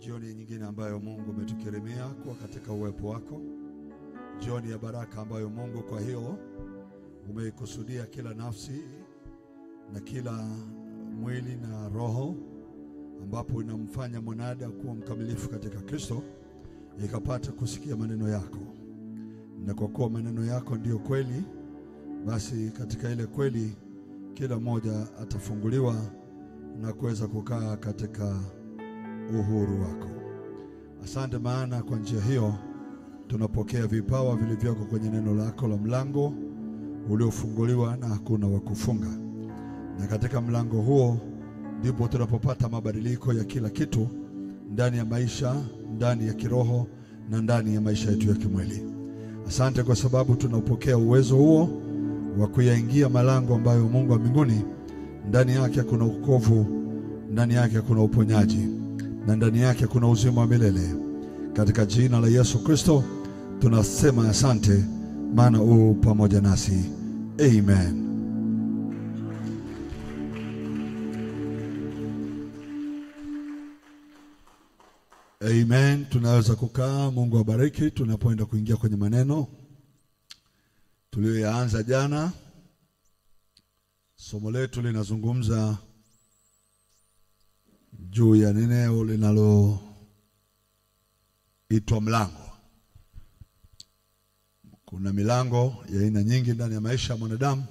Jioni nyingine ambayo Mungu umetukirimia kwa katika uwepo wako. Jioni ya baraka ambayo Mungu kwa hiyo umeikusudia kila nafsi na kila mwili na roho, ambapo inamfanya mwanadamu kuwa mkamilifu katika Kristo, ikapata kusikia maneno yako. Na kwa kuwa maneno yako ndiyo kweli, basi katika ile kweli kila mmoja atafunguliwa na kuweza kukaa katika uhuru wako. Asante, maana kwa njia hiyo tunapokea vipawa vilivyoko kwenye neno lako la mlango uliofunguliwa na hakuna wa kufunga. Na katika mlango huo ndipo tunapopata mabadiliko ya kila kitu ndani ya maisha, ndani ya kiroho na ndani ya maisha yetu ya kimwili. Asante kwa sababu tunapokea uwezo huo wa kuyaingia malango ambayo Mungu wa mbinguni ndani yake kuna wokovu, ndani yake kuna uponyaji, na ndani yake kuna uzima wa milele. Katika jina la Yesu Kristo tunasema asante, maana u pamoja nasi. Amen. Amen. Tunaweza kukaa. Mungu awabariki. Tunapoenda kuingia kwenye maneno tuliyoanza jana, somo letu linazungumza juu ya neno linaloitwa mlango. Kuna milango ya aina nyingi ndani ya maisha ya mwanadamu,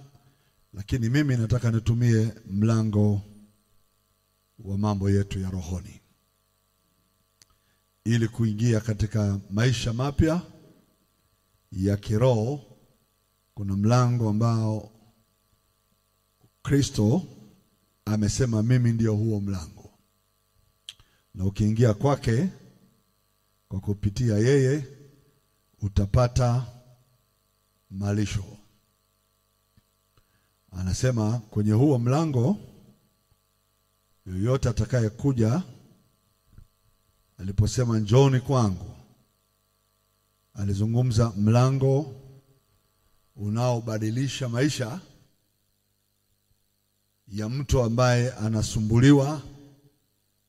lakini mimi nataka nitumie mlango wa mambo yetu ya rohoni ili kuingia katika maisha mapya ya kiroho. Kuna mlango ambao Kristo amesema mimi ndio huo mlango, na ukiingia kwake kwa kupitia yeye utapata malisho. Anasema kwenye huo mlango yoyote atakaye kuja, aliposema njooni kwangu, alizungumza mlango unaobadilisha maisha ya mtu ambaye anasumbuliwa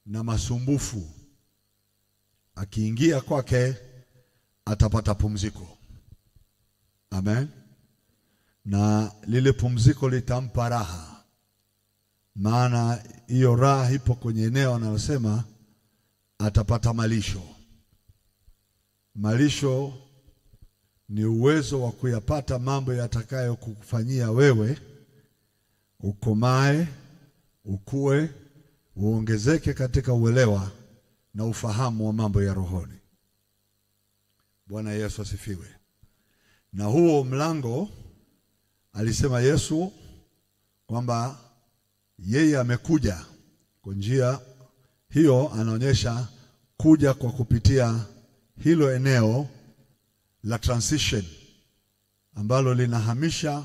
na masumbufu. Akiingia kwake atapata pumziko. Amen. Na lile pumziko litampa raha, maana hiyo raha ipo kwenye eneo analosema atapata malisho. Malisho ni uwezo wa kuyapata mambo yatakayo kukufanyia wewe ukomae, ukue, uongezeke katika uelewa na ufahamu wa mambo ya rohoni. Bwana Yesu asifiwe. Na huo mlango alisema Yesu kwamba yeye amekuja kwa njia hiyo. Anaonyesha kuja kwa kupitia hilo eneo la transition ambalo linahamisha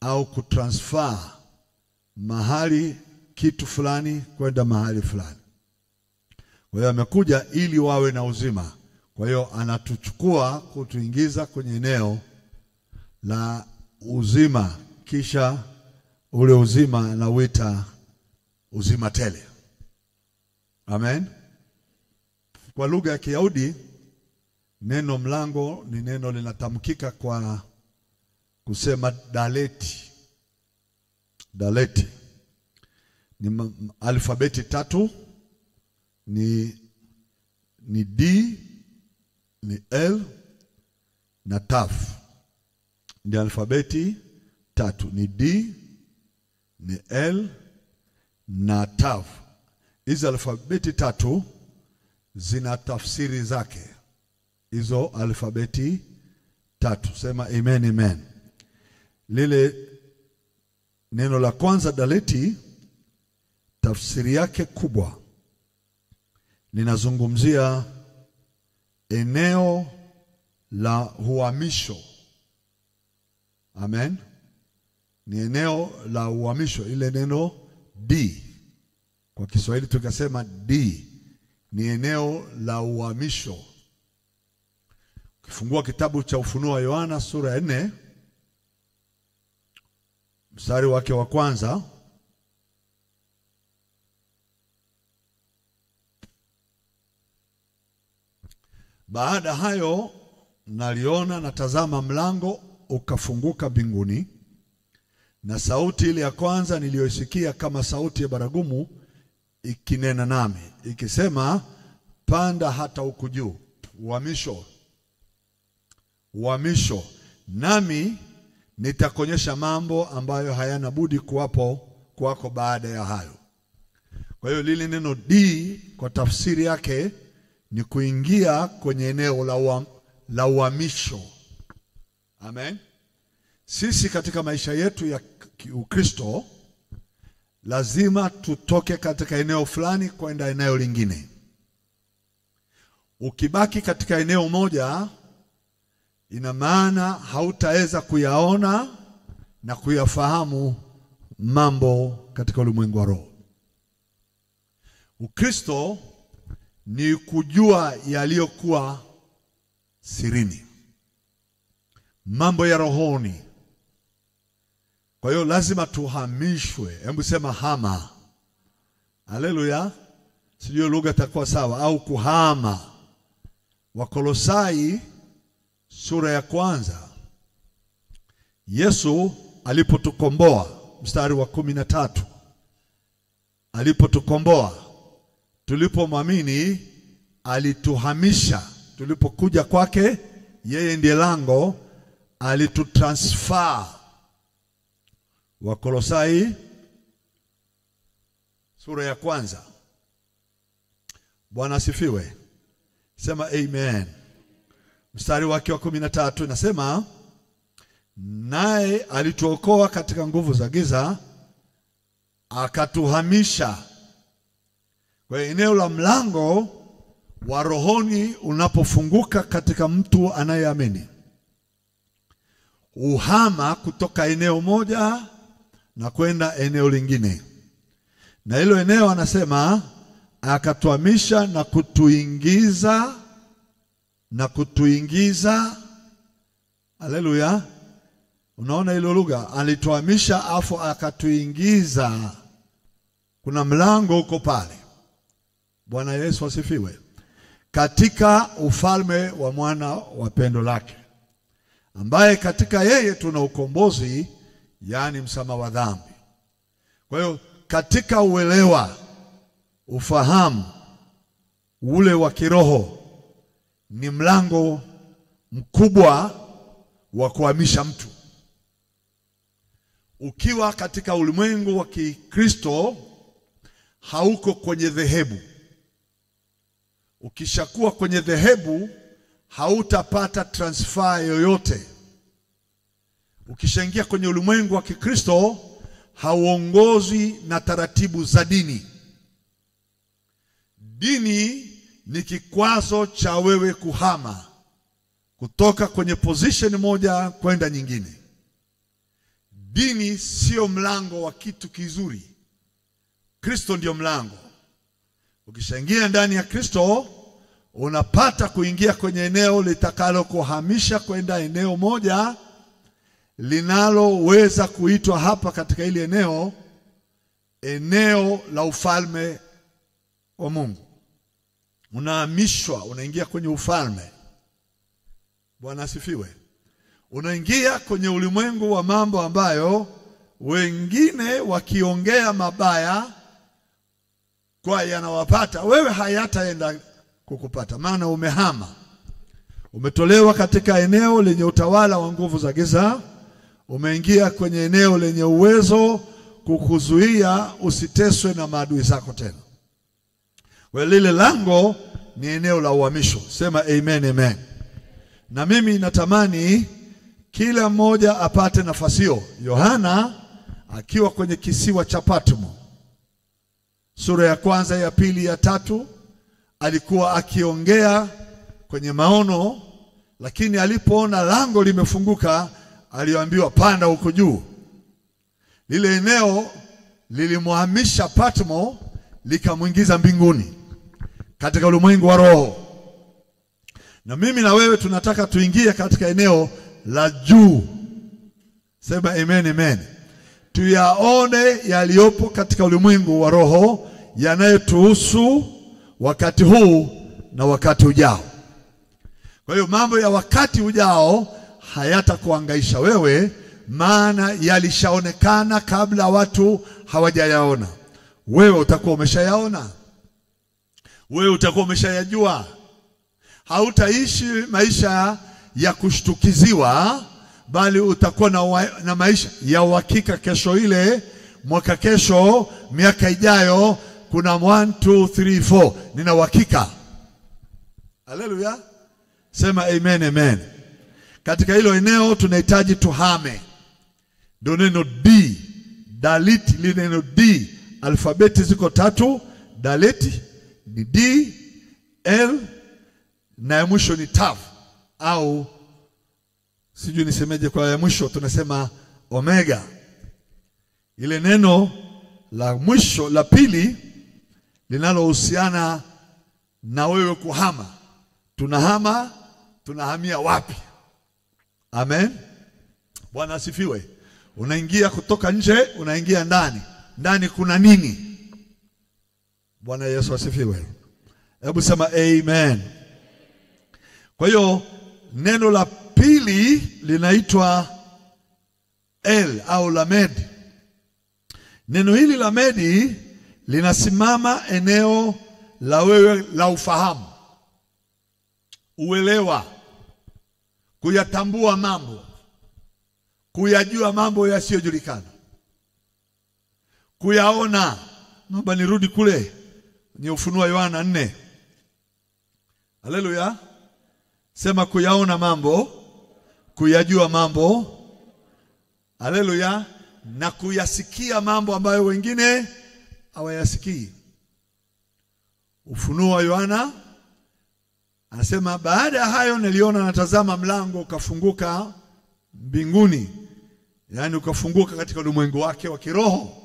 au kutransfer mahali kitu fulani kwenda mahali fulani. Kwa hiyo amekuja ili wawe na uzima. Kwa hiyo anatuchukua kutuingiza kwenye eneo la uzima, kisha ule uzima anauita uzima tele. Amen. Kwa lugha ya Kiyahudi neno mlango ni neno linatamkika kwa kusema daleti. Daleti ni alfabeti 3, ni D, ni L na Taf. Ni alfabeti 3, ni D, ni L na Taf. Hizo alfabeti 3 zina tafsiri zake. Hizo alfabeti 3. Sema amen, amen. Lile neno la kwanza daleti, tafsiri yake kubwa linazungumzia eneo la uhamisho. Amen. Ni eneo la uhamisho. Ile neno D kwa Kiswahili tukasema D ni eneo la uhamisho. Ukifungua kitabu cha Ufunuo wa Yohana sura ya 4 mstari wake wa kwanza, Baada hayo naliona natazama mlango ukafunguka mbinguni, na sauti ile ya kwanza niliyoisikia kama sauti ya baragumu ikinena nami ikisema, panda hata huku juu, uhamisho, nami nitakuonyesha mambo ambayo hayana budi kwako baada ya hayo. Kwa hiyo lile neno D kwa tafsiri yake ni kuingia kwenye eneo la uhamisho. Amen. Sisi katika maisha yetu ya Ukristo lazima tutoke katika eneo fulani kwenda eneo lingine. Ukibaki katika eneo moja, ina maana hautaweza kuyaona na kuyafahamu mambo katika ulimwengu wa roho. Ukristo ni kujua yaliyokuwa sirini, mambo ya rohoni. Kwa hiyo lazima tuhamishwe. Hebu sema hama. Haleluya. Sijui lugha itakuwa sawa au kuhama. Wakolosai sura ya 1. Yesu alipotukomboa, mstari wa 13. Alipotukomboa, tulipomwamini alituhamisha. Tulipokuja kwake, yeye ndiye lango, alitutransfer. Wakolosai sura ya 1. Bwana asifiwe. Sema amen. Mstari wake wa 13 inasema, naye alituokoa katika nguvu za giza, akatuhamisha. Kwa eneo la mlango wa rohoni unapofunguka katika mtu anayeamini, uhama kutoka eneo moja na kwenda eneo lingine. Na hilo eneo anasema akatuhamisha na kutuingiza. Haleluya. Unaona hilo lugha, alituhamisha afu akatuingiza. Kuna mlango uko pale. Bwana Yesu asifiwe. Katika ufalme wa mwana wa pendo lake, ambaye katika yeye tuna ukombozi, yani msamaha wa dhambi. Kwa hiyo katika uelewa, ufahamu ule wa kiroho, ni mlango mkubwa wa kuhamisha mtu. Ukiwa katika ulimwengu wa Kikristo, hauko kwenye dhehebu. Ukishakuwa kwenye dhehebu, hautapata transfer yoyote. Ukishaingia kwenye ulimwengu wa Kikristo, hauongozwi na taratibu za dini. Dini ni kikwazo cha wewe kuhama kutoka kwenye position moja kwenda nyingine. Dini sio mlango wa kitu kizuri. Kristo ndio mlango. Ukishaingia ndani ya Kristo, unapata kuingia kwenye eneo litakalo kuhamisha kwenda eneo moja linaloweza kuitwa hapa katika ile eneo la ufalme wa Mungu. Unahamishwa, unaingia kwenye ufalme. Bwana asifiwe. Unaingia kwenye ulimwengu wa mambo ambayo wengine wakiongea mabaya kwa yanawapata, wewe hayataenda kukupata, maana umehama. Umetolewa katika eneo lenye utawala wa nguvu za giza, umeingia kwenye eneo lenye uwezo kukuzuia usiteswe na maadui zako tena. Kwa lile lango ni eneo la uhamisho. Sema amen, amen. Na mimi natamani kila mmoja apate nafasi hiyo. Yohana akiwa kwenye kisiwa cha Patmo, sura ya 1, ya 2, ya 3, alikuwa akiongea kwenye maono, lakini alipoona lango limefunguka, aliambiwa panda huko juu. Lile eneo lilimhamisha Patmo, likamuingiza mbinguni katika ulimwengu wa roho. Na mimi na wewe tunataka tuingie katika eneo la juu. Sema amen, amen. Tuyaone yaliyopo katika ulimwengu wa roho yanayotuhusu wakati huu na wakati ujao. Kwa hiyo mambo ya wakati ujao hayatakuhangaisha wewe, maana yalishaonekana kabla watu hawajayaona. Wewe utakuwa umeshayaona, wewe utakuwa umeshayajua. Hautaishi maisha ya kushtukiziwa, bali utakuwa na maisha ya uhakika. Kesho ile, mwaka kesho, miaka ijayo, kuna 1 2 3 4, nina uhakika. Haleluya. Sema amen, amen. Katika hilo eneo tunahitaji tuhame. Ndio neno D, dalit, lile neno D. Alfabeti ziko 3, dalit ni D, L na ya mwisho ni tav, au sijui nisemeje kwa ya mwisho, tunasema omega. Ile neno la mwisho la pili linalohusiana na wewe kuhama. Tunahama, tunahamia wapi? Amen. Bwana asifiwe. Unaingia kutoka nje, unaingia ndani. Ndani kuna nini? Bwana Yesu asifiwe. Hebu sema amen. Kwa hiyo neno la pili linaitwa L au Lamed. Neno hili Lamed linasimama eneo la wewe la ufahamu, uelewa, kuyatambua mambo, kuyajua mambo yasiyojulikana, kuyaona. Naomba nirudi kule ni Ufunuo Yohana 4. Haleluya. Sema kuyaona mambo, kuyajua mambo. Haleluya. Na kuyasikia mambo ambayo wengine hawayasikii. Ufunuo Yohana anasema, baada ya hayo niliona natazama mlango ukafunguka mbinguni, yani ukafunguka katika ulimwengu wake wa kiroho.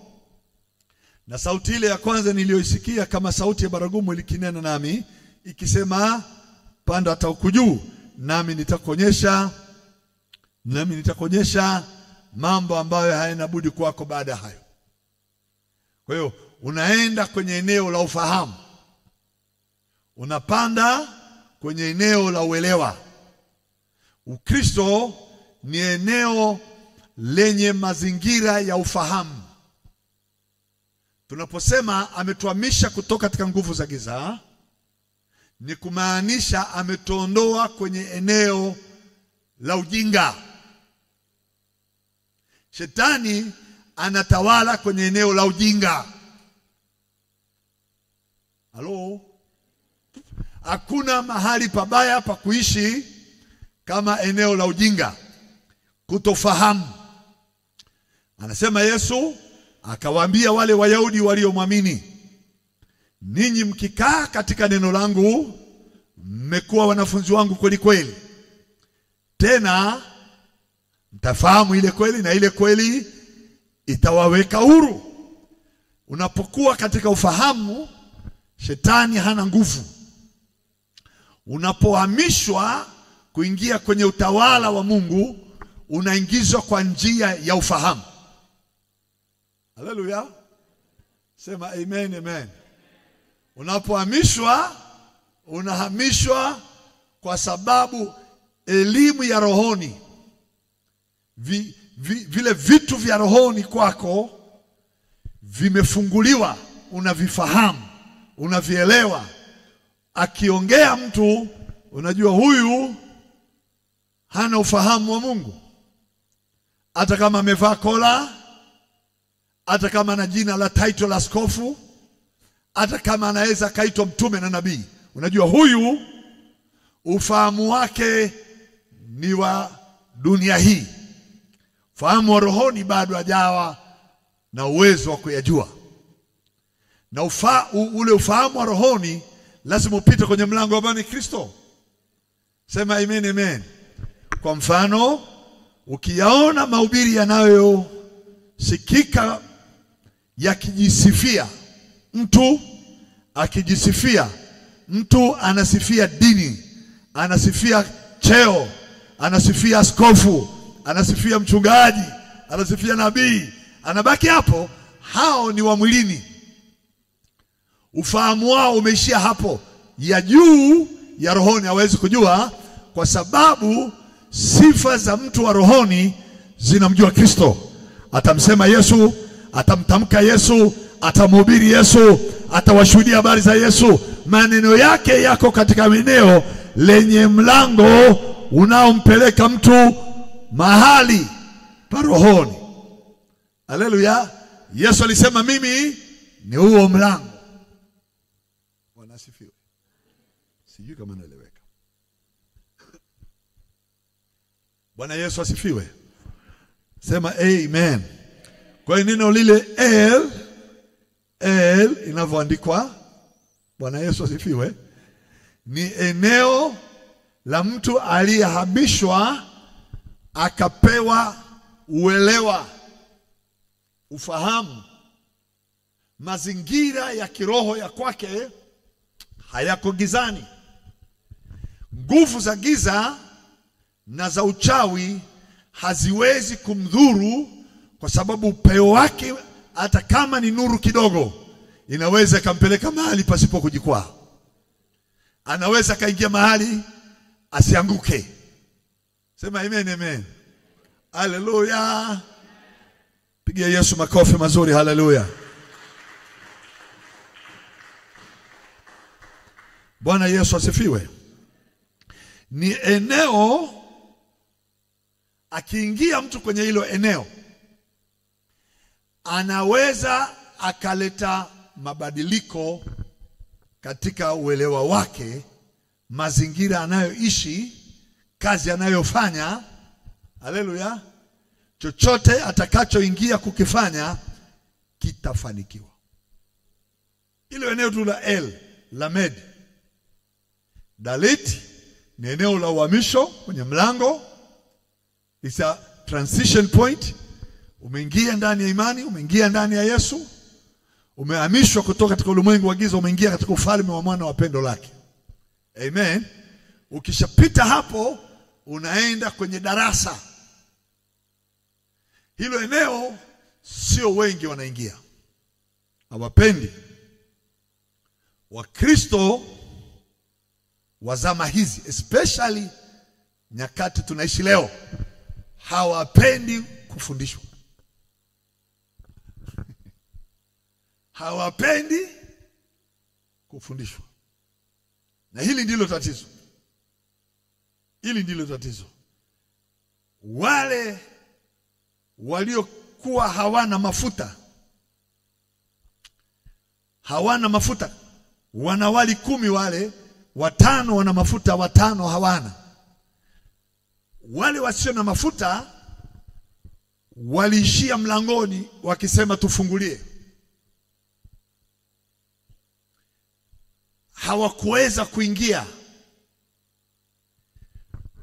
Na sauti ile ya kwanza niliyoisikia kama sauti ya baragumu ilikinena nami ikisema, panda hata huku juu, nami nitakuonyesha mambo ambayo hayana budi kwako baada ya hayo. Kwa hiyo unaenda kwenye eneo la ufahamu, unapanda kwenye eneo la uelewa. Ukristo ni eneo lenye mazingira ya ufahamu. Tunaposema ametuhamisha kutoka katika nguvu za giza, ni kumaanisha ametuondoa kwenye eneo la ujinga. Shetani anatawala kwenye eneo la ujinga. Halo? Hakuna mahali pabaya pa kuishi kama eneo la ujinga, kutofahamu. Anasema Yesu akawaambia wale Wayahudi waliomwamini, ninyi mkikaa katika neno langu mmekuwa wanafunzi wangu kweli kweli, tena mtafahamu ile kweli na ile kweli itawaweka huru. Unapokuwa katika ufahamu, shetani hana nguvu. Unapohamishwa kuingia kwenye utawala wa Mungu, unaingizwa kwa njia ya ufahamu. Haleluya. Sema amen, amen. Unapohamishwa, unahamishwa kwa sababu elimu ya rohoni, vile vitu vya rohoni kwako vimefunguliwa, unavifahamu, unavielewa. Akiongea mtu, unajua huyu hana ufahamu wa Mungu. Hata kama amevaa kola, hata kama ana jina la title la askofu, hata kama anaweza kaitwa mtume na nabii, unajua huyu ufahamu wake ni wa dunia hii. Fahamu wa rohoni bado hajawa na uwezo wa kuyajua. Na ule ufahamu wa rohoni lazima upite kwenye mlango ambao ni Kristo. Sema amen, amen. Kwa mfano, ukiyaona mahubiri yanayosikika yakijisifia, mtu akijisifia, mtu anasifia dini, anasifia cheo, anasifia askofu, anasifia mchungaji, anasifia nabii, anabaki hapo, hao ni wa mwilini. Ufahamu wao umeishia hapo. Ya juu ya rohoni hawezi kujua, kwa sababu sifa za mtu wa rohoni zinamjua Kristo. Atamsema Yesu, atamtamka Yesu, atamhubiri Yesu, atawashuhudia habari za Yesu. Maneno yake yako katika eneo lenye mlango unaompeleka mtu mahali pa rohoni. Haleluya. Yesu alisema mimi ni huo mlango. Bwana asifiwe. Sijui kama naeleweka. Bwana Yesu asifiwe. Sema amen. Kwa hiyo neno lile El inavyoandikwa, Bwana Yesu asifiwe, ni eneo la mtu aliyehamishwa akapewa uelewa, ufahamu. Mazingira ya kiroho ya kwake hayako gizani. Nguvu za giza na za uchawi haziwezi kumdhuru, kwa sababu upeo wake hata kama ni nuru kidogo inaweza kampeleka mahali pasipo kujikwaa. Anaweza kaingia mahali asianguke. Sema amen, amen. Haleluya. Pigia Yesu makofi mazuri. Haleluya. Bwana Yesu asifiwe. Ni eneo, akiingia mtu kwenye hilo eneo anaweza akaleta mabadiliko katika uelewa wake, mazingira anayoishi, kazi anayofanya. Haleluya. Chochote atakachoingia kukifanya kitafanikiwa. Hilo eneo tu la Lamed. Dalit ni eneo la uhamisho kwenye mlango. It's a transition point. Umeingia ndani ya imani, umeingia ndani ya Yesu, umehamishwa kutoka katika ulimwengu wa giza, umeingia katika ufalme wa mwana wa pendo lake. Amen. Ukishapita hapo unaenda kwenye darasa. Hilo eneo sio wengi wanaingia. Hawapendi. Wakristo wa zama hizi, especially nyakati tunaishi leo, hawapendi kufundishwa. Hawapendi kufundishwa. Na hili ndilo tatizo. Hili ndilo tatizo. Wale waliokuwa hawana mafuta, wanawali 10, wale 5 wana mafuta, 5 hawana. Wale wasio na mafuta waliishia mlangoni wakisema tufungulie. Hawakuweza kuingia.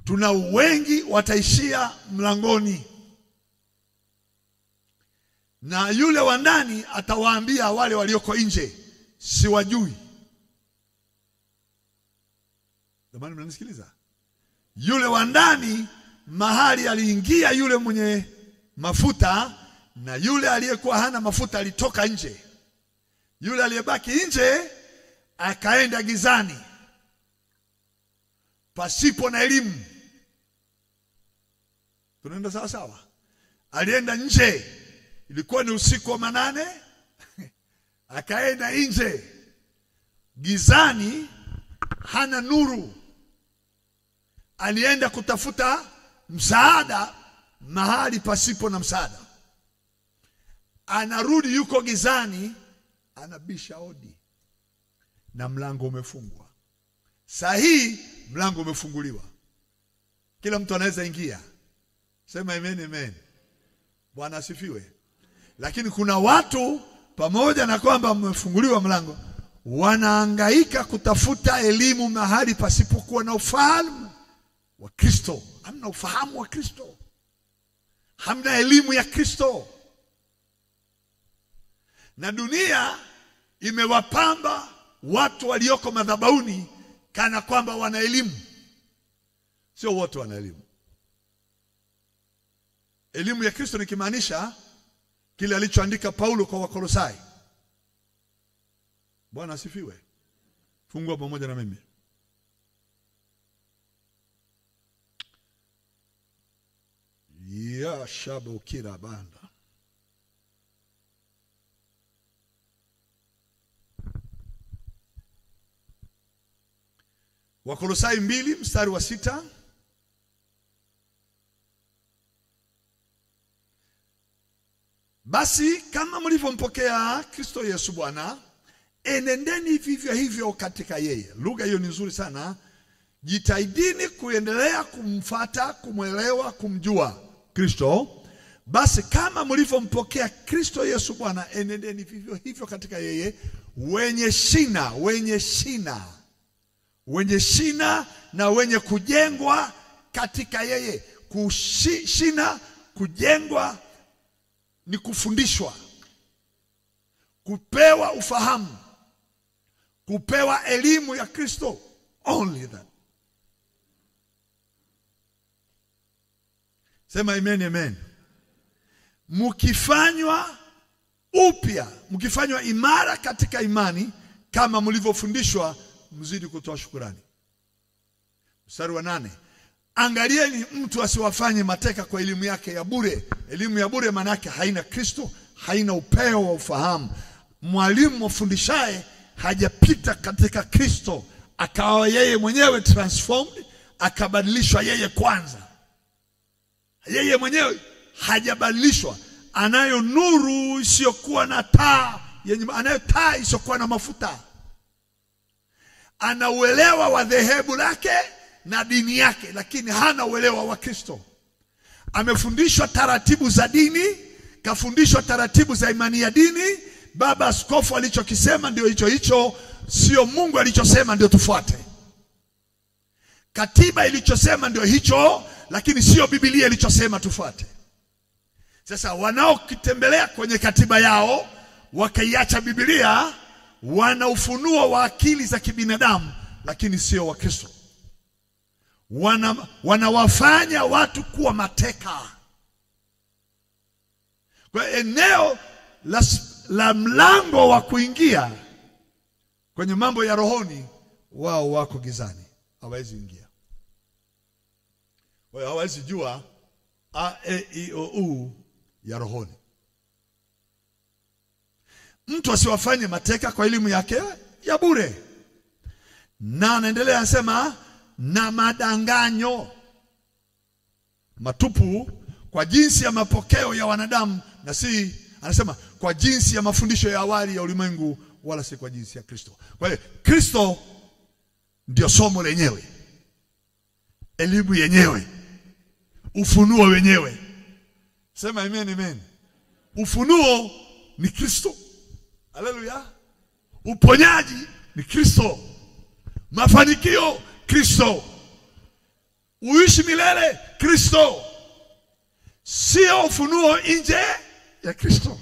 Tuna wengi wataishia mlangoni, na yule wa ndani atawaambia wale walioko nje siwajui. Jamani, mnanisikiliza? Yule wa ndani mahali aliingia yule mwenye mafuta, na yule aliyekuwa hana mafuta alitoka nje. Yule aliyebaki nje akaenda gizani pasipo na elimu. Tunaenda sawa sawa? Alienda nje, ilikuwa ni usiku wa manane, akaenda nje gizani, hana nuru. Alienda kutafuta msaada mahali pasipo na msaada. Anarudi yuko gizani, anabisha hodi na mlango umefungwa. Saa hii mlango umefunguliwa, kila mtu anaweza ingia. Sema amen, amen. Bwana asifiwe. Lakini kuna watu pamoja na kwamba umefunguliwa mlango, wanahangaika kutafuta elimu mahali pasipokuwa na ufahamu wa Kristo. Hamna ufahamu wa Kristo, hamna elimu ya Kristo. Na dunia imewapamba watu walioko madhabahuni kana kwamba wana elimu. Sio wote wana elimu. Elimu ya Kristo nikimaanisha kile alichoandika Paulo kwa Wakolosai. Bwana asifiwe. Fungua pamoja na mimi. ya shabokira banda. Wakolosai 2 mstari wa 6. Basi kama mlivyompokea Kristo Yesu Bwana, enendeni vivyo hivyo katika yeye. Lugha hiyo ni nzuri sana. Jitahidini kuendelea kumfuata, kumwelewa, kumjua Kristo. Basi kama mlivyompokea Kristo Yesu Bwana, enendeni vivyo hivyo katika yeye, wenye shina na wenye kujengwa katika yeye. Shina, kujengwa ni kufundishwa, kupewa ufahamu, kupewa elimu ya Kristo. Only that. Sema amen, amen. Mkifanywa upya, mkifanywa imara katika imani, kama mlivyofundishwa, mzidi kutoa shukrani. Mstari wa 8. Angalieni mtu asiwafanye mateka kwa elimu yake ya bure. Elimu ya bure maana yake haina Kristo, haina upeo wa ufahamu. Mwalimu mfundishaye hajapita katika Kristo, akawa yeye mwenyewe transformed, akabadilishwa yeye kwanza. Yeye mwenyewe hajabadilishwa, anayo nuru isiyokuwa na taa, anayo taa isiyokuwa na mafuta. Ana uelewa wa dhehebu lake na dini yake, lakini hana uelewa wa Kristo. Amefundishwa taratibu za dini, kafundishwa taratibu za imani ya dini. Baba askofu alichokisema ndio hicho, sio Mungu alichosema ndio tufuate. Katiba ilichosema ndio hicho, lakini sio Biblia ilichosema tufuate. Sasa wanaokitembelea kwenye katiba yao wakaiacha Biblia, wana ufunuo wa akili za kibinadamu, lakini sio wa Kristo. Wanawafanya watu kuwa mateka. Kwa eneo la mlango wa kuingia kwenye mambo ya rohoni, wao wako gizani, hawezi ingia. Wao hawezi jua a e i o u ya rohoni. Mtu asiwafanye mateka kwa elimu yake ya bure. Na anaendelea anasema, na madanganyo matupu kwa jinsi ya mapokeo ya wanadamu, na si, anasema, kwa jinsi ya mafundisho ya awali ya ulimwengu, wala si kwa jinsi ya Kristo. Kwa hiyo Kristo ndio somo lenyewe, elimu yenyewe, ufunuo wenyewe. Sema amen, amen. Ufunuo ni Kristo. Haleluya. Uponyaji ni Kristo. Mafanikio Kristo. Uishi milele Kristo. Sio ufunuo nje ya Kristo.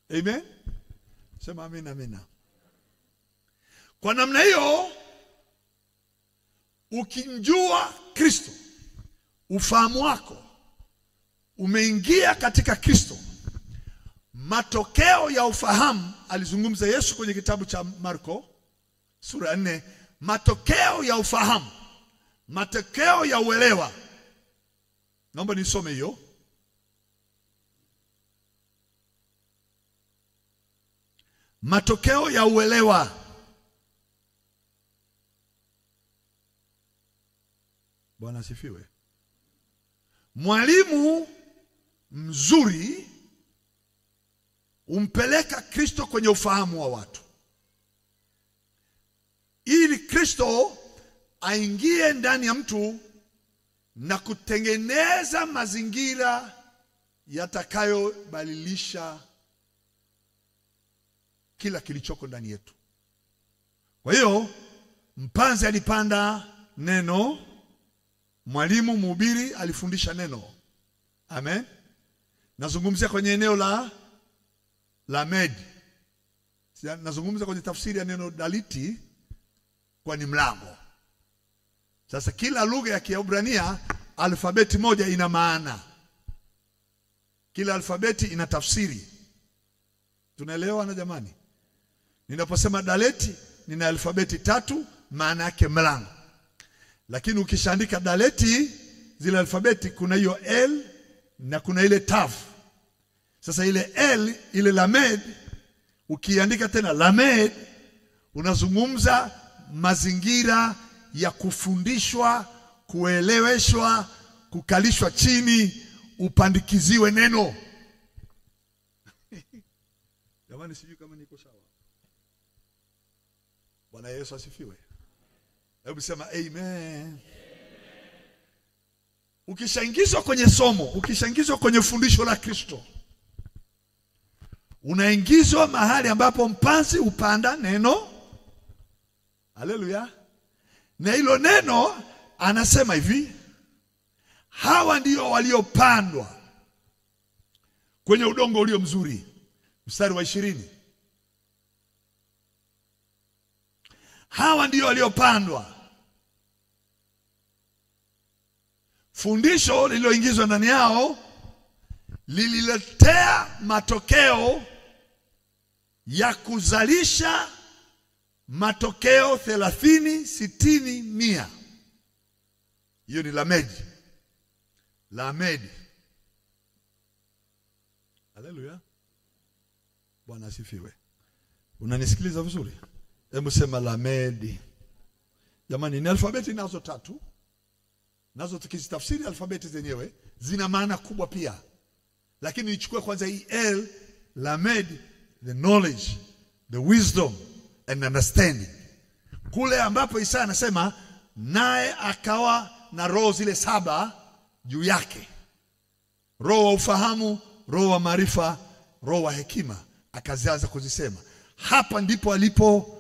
Amen. Sema amen, amen. Kwa namna hiyo, ukimjua Kristo, ufahamu wako umeingia katika Kristo, matokeo ya ufahamu alizungumza Yesu kwenye kitabu cha Marko sura 4. Matokeo ya ufahamu, matokeo ya uelewa. Naomba nisome hiyo. Matokeo ya uelewa. Bwana asifiwe. Mwalimu mzuri umpeleka Kristo kwenye ufahamu wa watu, ili Kristo aingie ndani ya mtu na kutengeneza mazingira yatakayobadilisha kila kilichoko ndani yetu. Kwa hiyo mpanzi alipanda neno, mwalimu mhubiri alifundisha neno. Amen. Nazungumzia kwenye eneo la med. Nazungumza kwenye tafsiri ya neno daliti, kwa ni mlango. Sasa kila lugha ya Kiebrania alfabeti moja ina maana. Kila alfabeti ina tafsiri. Tunaelewa na jamani? Ninaposema daleti, nina alfabeti 3, maana yake mlango. Lakini ukishaandika daleti zile alfabeti kuna hiyo L na kuna ile Tav. Sasa ile L, ile Lamed, ukiandika tena Lamed, unazungumza mazingira ya kufundishwa, kueleweshwa, kukalishwa chini, upandikiziwe neno. Jamani, sijui kama niko sawa. Bwana Yesu asifiwe. Hebu sema amen. Ukishaingizwa kwenye somo, ukishaingizwa kwenye fundisho la Kristo, unaingizwa mahali ambapo mpanzi upanda neno. Haleluya. Na hilo neno anasema hivi, hawa ndio waliopandwa kwenye udongo ulio mzuri. Mstari wa 20. Hawa ndio waliopandwa. Fundisho lililoingizwa ndani yao lililetea matokeo ya kuzalisha matokeo 30, 60, 100. Hiyo ni Lamedi. Lamedi. Haleluya. Bwana asifiwe. Unanisikiliza vizuri? Hebu sema Lamedi. Jamani, ni alfabeti nazo 3. Nazo tukizitafsiri alfabeti zenyewe zina maana kubwa pia. Lakini nichukue kwanza hii L, Lamed, the knowledge, the wisdom and understanding. Kule ambapo Isaya anasema naye akawa na roho zile 7 juu yake. Roho wa ufahamu, roho wa maarifa, roho wa hekima, akazianza kuzisema. Hapa ndipo alipo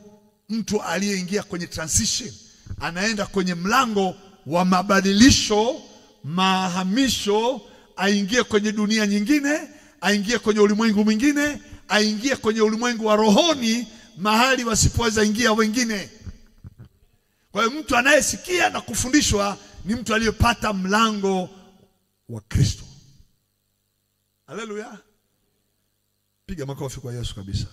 mtu aliyeingia kwenye transition. Anaenda kwenye mlango wa mabadilisho, mahamisho, aingie kwenye dunia nyingine, aingie kwenye ulimwengu mwingine, aingie kwenye ulimwengu wa rohoni, mahali wasipoweza ingia wengine. Kwa hiyo mtu anayesikia na kufundishwa ni mtu aliyepata mlango wa Kristo. Haleluya. Piga makofi kwa Yesu kabisa.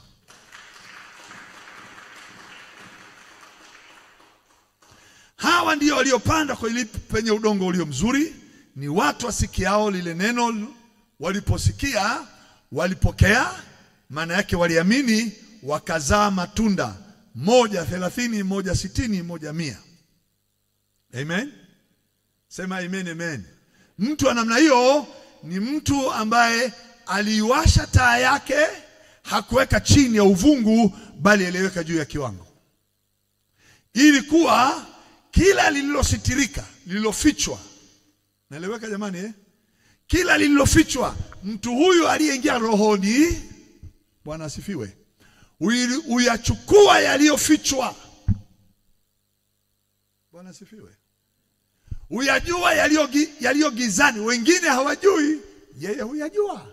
Hawa ndio waliopanda kwenye udongo ulio mzuri, ni watu wasikiao lile neno, waliposikia walipokea, maana yake waliamini, wakazaa matunda, 1 30, 1 60, 1 100. Amen. Sema amen, amen. Mtu wa namna hiyo ni mtu ambaye aliwasha taa yake, hakuweka chini ya uvungu, bali aliweka juu ya kiwango. Ili kuwa kila lililositirika, lililofichwa. Naeleweka jamani? Kila lililofichwa, mtu huyu aliyeingia rohoni, Bwana asifiwe, uyachukua yaliyofichwa. Bwana asifiwe. Uyajua yaliyo gizani, wengine hawajui, yeye huyajua.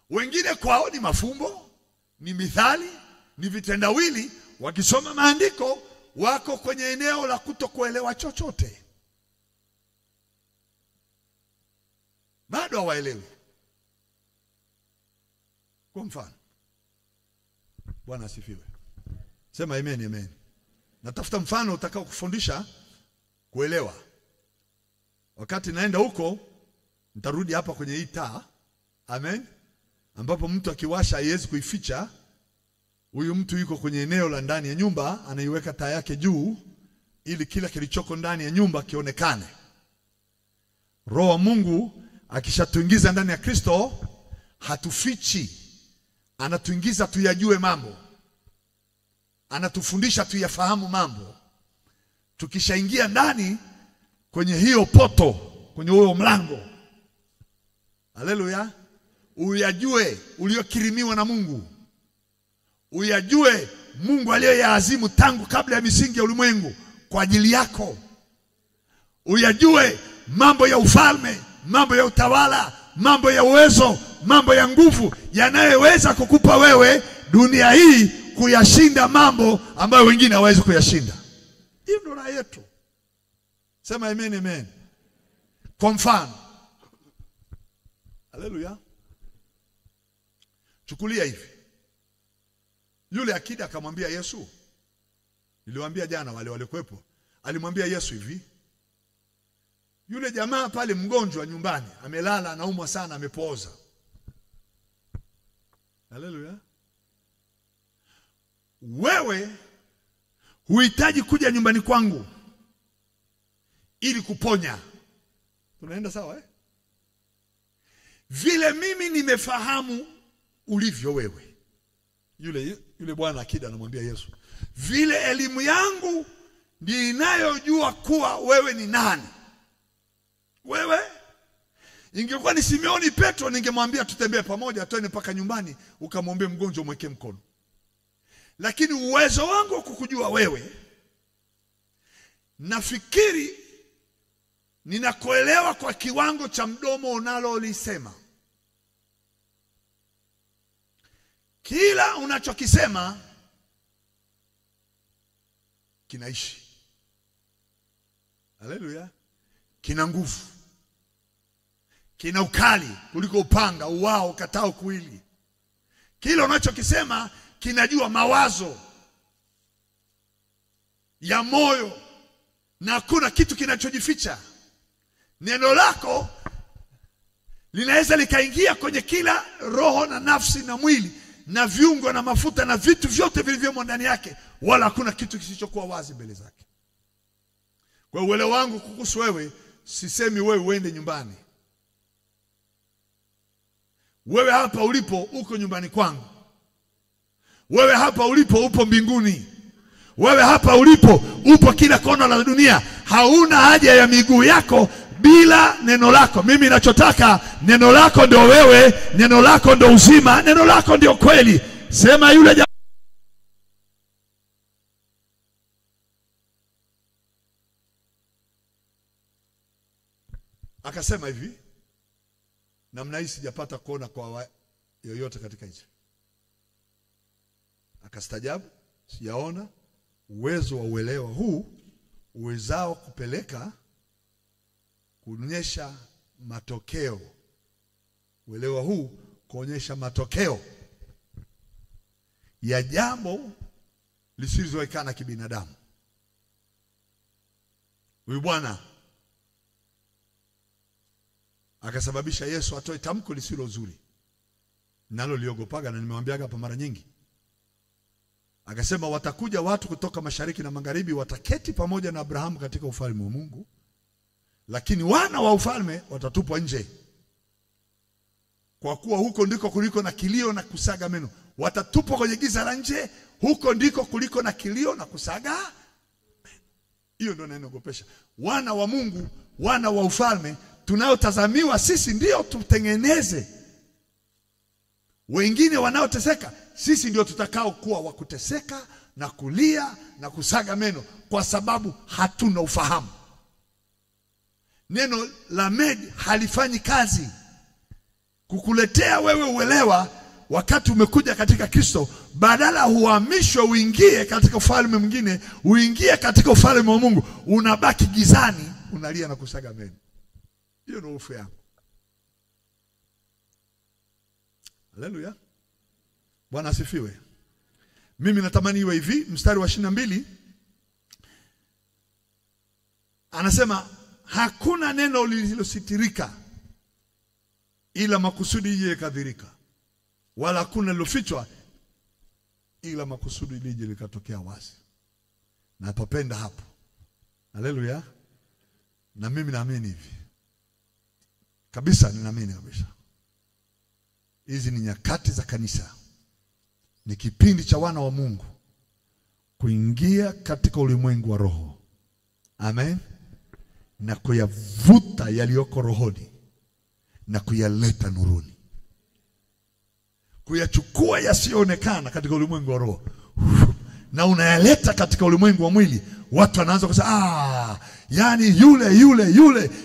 Wengine kwao ni mafumbo, ni mithali, ni vitendawili, wakisoma maandiko wako kwenye eneo la kutokuelewa chochote. Bado hawaelewi. Kwa mfano, Bwana asifiwe. Sema amen, amen. Natafuta mfano utakao kufundisha kuelewa. Wakati naenda huko, nitarudi hapa kwenye hii taa. Amen. Ambapo mtu akiwasha haiwezi kuificha. Huyu mtu yuko kwenye eneo la ndani ya nyumba, anaiweka taa yake juu ili kila kilichoko ndani ya nyumba kionekane. Roho wa Mungu akishatuingiza ndani ya Kristo, hatufichi. Anatuingiza tuyajue mambo. Anatufundisha tuyafahamu mambo. Tukishaingia ndani kwenye hiyo poto, kwenye huo mlango, haleluya, uyajue uliokirimiwa na Mungu. Uyajue Mungu aliyoyaazimu tangu kabla ya misingi ya ulimwengu kwa ajili yako. Uyajue mambo ya ufalme, mambo ya utawala, mambo ya uwezo, mambo ya nguvu yanayoweza kukupa wewe dunia hii kuyashinda mambo ambayo wengine hawawezi kuyashinda. Hiyo ndio raha yetu. Sema amen, amen. Kwa mfano, haleluya, chukulia hivi. Yule akida akamwambia Yesu, niliwaambia jana wale walikuwepo, alimwambia Yesu hivi, Yule jamaa pale mgonjwa nyumbani, amelala, anaumwa sana, amepooza. Haleluya. Wewe huhitaji kuja nyumbani kwangu ili kuponya. Tunaenda sawa eh? Vile mimi nimefahamu ulivyo wewe. Yule bwana akida anamwambia Yesu, vile elimu yangu ndiyo inayojua kuwa wewe ni nani. Wewe ingekuwa ni Simeoni Petro, ningemwambia tutembee pamoja twende mpaka nyumbani ukamwombe mgonjwa umwekee mkono. Lakini uwezo wangu wa kukujua wewe, nafikiri ninakuelewa kwa kiwango cha mdomo unalolisema. Kila unachokisema kinaishi. Haleluya. Kina nguvu, kina ukali kuliko upanga uwao katao kuwili. Kila unachokisema kinajua mawazo ya moyo, na hakuna kitu kinachojificha. Neno lako linaweza likaingia kwenye kila roho na nafsi na mwili na viungo na mafuta na vitu vyote vilivyomo ndani yake, wala hakuna kitu kisichokuwa wazi mbele zake. Kwa uelewa wangu kukuhusu wewe, sisemi wewe uende nyumbani. Wewe hapa ulipo uko nyumbani kwangu. Wewe hapa ulipo upo mbinguni. Wewe hapa ulipo upo kila kona la dunia. Hauna haja ya miguu yako bila neno lako. Mimi ninachotaka, neno lako ndio wewe, neno lako ndio uzima, neno lako ndio kweli. Sema yule akasema hivi, namna hii sijapata kuona kwa yoyote katika hicho. Akastajabu, sijaona uwezo wa uelewa huu uwezao kupeleka kuonyesha matokeo. Uelewa huu kuonyesha matokeo ya jambo lisilowezekana kibinadamu. Huyu bwana akasababisha Yesu atoe tamko lisilo zuri, nalo liogopaga, na nimemwambiaga hapa mara nyingi. Akasema watakuja watu kutoka mashariki na magharibi, wataketi pamoja na Abrahamu katika ufalme wa Mungu, lakini wana wa ufalme watatupwa nje, kwa kuwa huko ndiko kuliko na kilio na kusaga meno. Watatupwa kwenye giza la nje, huko ndiko kuliko na kilio na kusaga meno. Hiyo ndio inanogopesha. Wana wa Mungu, wana wa ufalme tunayotazamiwa sisi ndio tutengeneze. Wengine wanaoteseka, sisi ndio tutakao kuwa wa kuteseka na kulia na kusaga meno, kwa sababu hatuna ufahamu. Neno la Med halifanyi kazi kukuletea wewe uelewa wakati umekuja katika Kristo. Badala uhamishwe uingie katika ufalme mwingine, uingie katika ufalme wa Mungu, unabaki gizani, unalia na kusaga meno. Hiyo ndio hofu yangu. Haleluya. Bwana asifiwe. Mimi natamani iwe hivi. Mstari wa 22 anasema hakuna neno lililositirika ila makusudi lije kadhirika, wala hakuna lilofichwa ila makusudi lije likatokea wazi. Na papenda hapo. Haleluya. Na mimi naamini hivi kabisa, ninaamini kabisa hizi ni nyakati za kanisa. Ni kipindi cha wana wa Mungu kuingia katika ulimwengu wa roho. Amen. Na kuyavuta yaliyoko rohoni na kuyaleta nuruni. Kuyachukua yasiyoonekana katika ulimwengu wa roho na unayaleta katika ulimwengu wa mwili. Watu wanaanza kusema yani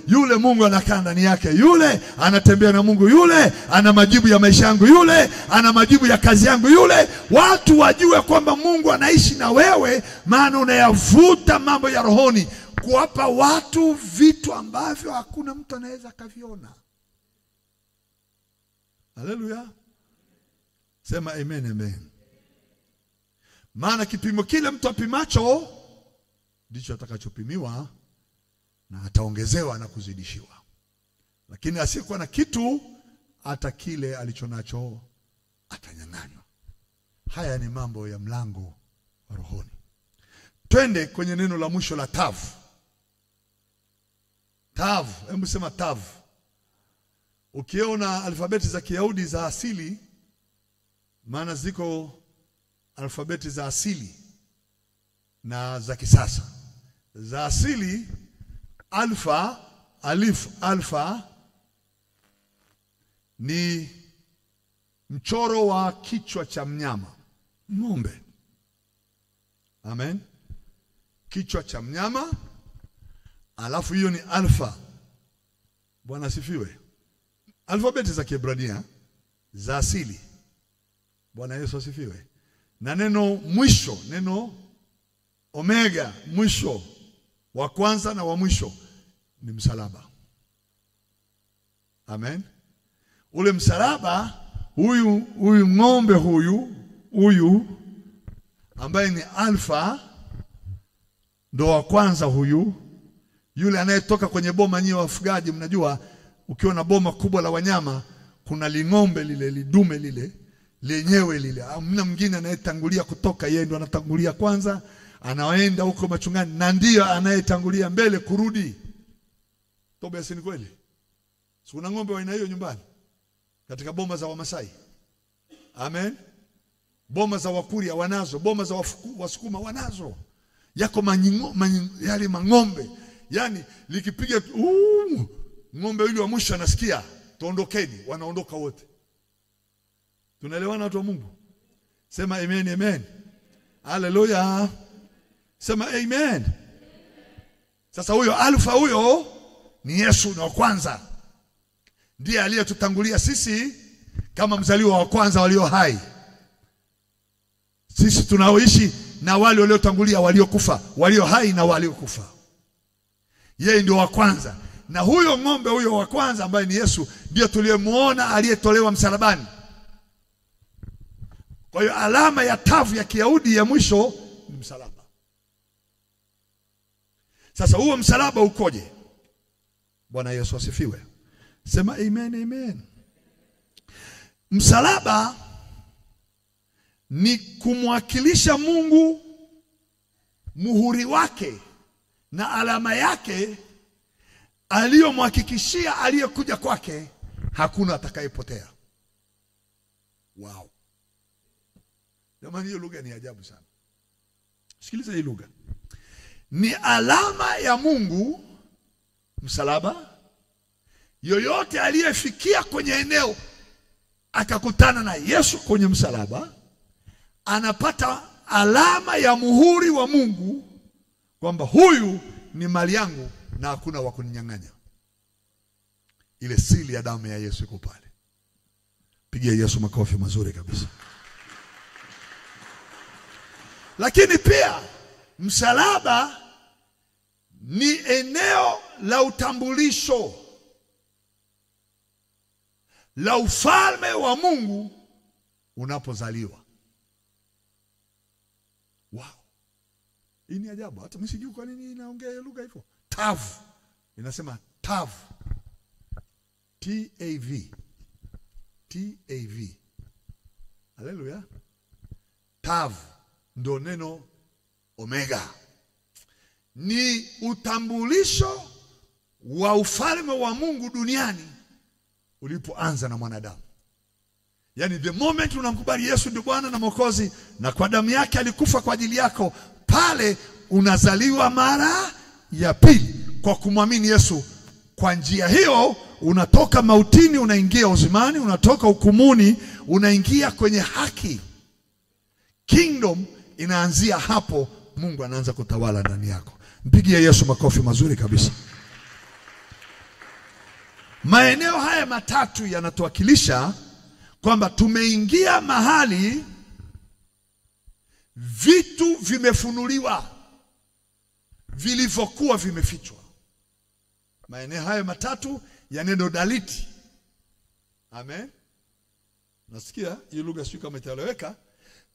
yule Mungu anakaa ndani yake, yule anatembea na Mungu, yule ana majibu ya maisha yangu, yule ana majibu ya kazi yangu, yule. Watu wajue kwamba Mungu anaishi na wewe, maana unayavuta mambo ya rohoni kuwapa watu vitu ambavyo hakuna mtu anaweza kaviona. Haleluya. Sema amen, amen. Maana kipimo kile mtu apimacho ndicho atakachopimiwa, na ataongezewa na kuzidishiwa. Lakini asiyekuwa na kitu, hata kile alichonacho atanyang'anywa. Haya ni mambo ya mlango wa rohoni. Twende kwenye neno la mwisho la tavu. Tavu, hebu sema tavu. Ukiona alfabeti za Kiyahudi za asili, maana ziko alfabeti za asili na za kisasa. Za asili, alfa, alif, alfa ni mchoro wa kichwa cha mnyama, ng'ombe. Amen. Kichwa cha mnyama, alafu hiyo ni alfa. Bwana asifiwe. Alfabeti za Kiebrania za asili. Bwana Yesu asifiwe. Na neno mwisho, neno omega, mwisho wa kwanza na wa mwisho ni msalaba. Amen. Ule msalaba, huyu ng'ombe huyu ambaye ni alfa ndo wa kwanza huyu. Yule anayetoka kwenye boma, nyinyi wafugaji mnajua, ukiona boma kubwa la wanyama kuna ling'ombe lile, lidume lile, lenyewe lile. Hamna mwingine anayetangulia kutoka, yeye ndo anatangulia kwanza, anaenda huko machungani, na ndio anayetangulia mbele kurudi. Toba, si ni kweli? Si kuna ng'ombe wa aina hiyo nyumbani katika boma za Wamasai? Amen. Boma za Wakuria wanazo, boma za Wasukuma wanazo. Yako yale mang'ombe. Yani likipiga ng'ombe yule wa mwisho anasikia, tuondokeni, wanaondoka wote. Tunaelewana watu wa Mungu? Sema amen, amen. Haleluya. Sema amen. Sasa huyo alfa, huyo ni Yesu, ni wa kwanza. Ndiye aliyetutangulia sisi kama mzaliwa wa kwanza walio hai. Sisi tunaoishi na wale waliotangulia, waliokufa, walio hai na waliokufa. Yeye ndio wa kwanza. Na huyo ng'ombe huyo wa kwanza ambaye ni Yesu ndio tuliyemuona aliyetolewa msalabani. Kwa hiyo alama ya tavu ya Kiyahudi ya mwisho ni msalaba. Sasa huo msalaba ukoje? Bwana Yesu asifiwe. Sema amen, amen. Msalaba ni kumwakilisha Mungu, muhuri wake na alama yake aliyomhakikishia aliyekuja kwake hakuna atakayepotea. Wow. Jamani, hiyo lugha ni ajabu sana. Sikiliza hii lugha. Ni alama ya Mungu, msalaba. Yoyote aliyefikia kwenye eneo akakutana na Yesu kwenye msalaba, anapata alama ya muhuri wa Mungu kwamba huyu ni mali yangu na hakuna wa kuninyang'anya. Ile siri ya damu ya Yesu iko pale. Pigia Yesu makofi mazuri kabisa. Lakini pia msalaba ni eneo la utambulisho la ufalme wa Mungu unapozaliwa. Wow. Hii ni ajabu. Hata mimi sijui kwa nini inaongea lugha hivyo. Tavu. Inasema tavu. T-A-V. T-A-V. Haleluya. Tavu ndo neno omega. Ni utambulisho wa ufalme wa Mungu duniani ulipoanza na mwanadamu. Yani the moment unamkubali Yesu ndio Bwana na Mwokozi, na kwa damu yake alikufa kwa ajili yako, pale unazaliwa mara ya pili kwa kumwamini Yesu. Kwa njia hiyo unatoka mautini unaingia uzimani, unatoka hukumuni unaingia kwenye haki. Kingdom inaanzia hapo, Mungu anaanza kutawala ndani yako. Mpigie Yesu makofi mazuri kabisa. Maeneo haya matatu yanatuwakilisha kwamba tumeingia mahali vitu vimefunuliwa vilivyokuwa vimefichwa. Maeneo haya matatu ya neno daliti. Amen. Nasikia hii lugha sio kama itaeleweka.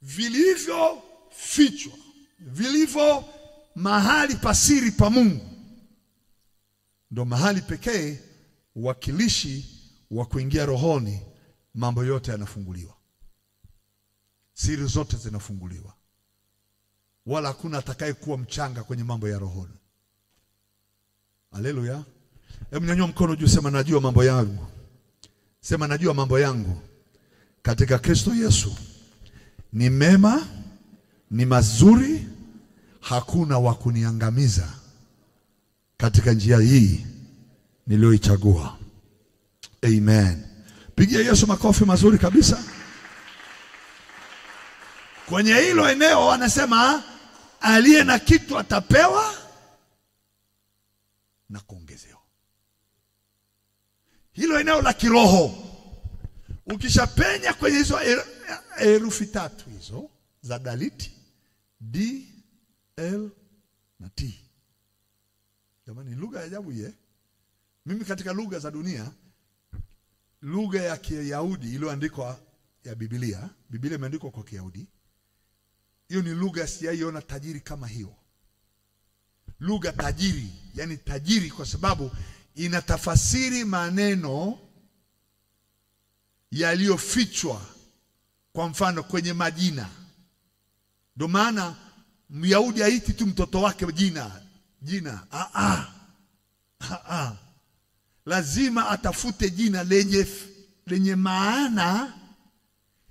Vilivyofichwa, vilivyo mahali pasiri pa Mungu ndo mahali pekee wakilishi wa kuingia rohoni, mambo yote yanafunguliwa. Siri zote zinafunguliwa. Wala hakuna atakaye kuwa mchanga kwenye mambo ya rohoni. Haleluya. Hebu nyanyua mkono juu, sema najua mambo yangu. Sema najua mambo yangu katika Kristo Yesu ni mema, ni mazuri, hakuna wa kuniangamiza katika njia hii niliyoichagua. Amen. Pigia Yesu makofi mazuri kabisa. Kwenye hilo eneo anasema aliye na kitu atapewa na kuongezewa. Hilo eneo la kiroho, ukishapenya kwenye hizo herufi tatu hizo za daliti D, L na T. Jamani, lugha ya ajabu hii. Mimi katika lugha za dunia, lugha ya Kiyahudi iliyoandikwa ya Biblia imeandikwa kwa Kiyahudi. Hiyo ni lugha sijaiona tajiri kama hiyo. Lugha tajiri, yani tajiri kwa sababu inatafasiri maneno yaliyofichwa, kwa mfano kwenye majina. Ndio maana Myahudi haiti tu mtoto wake jina. Lazima atafute jina lenye maana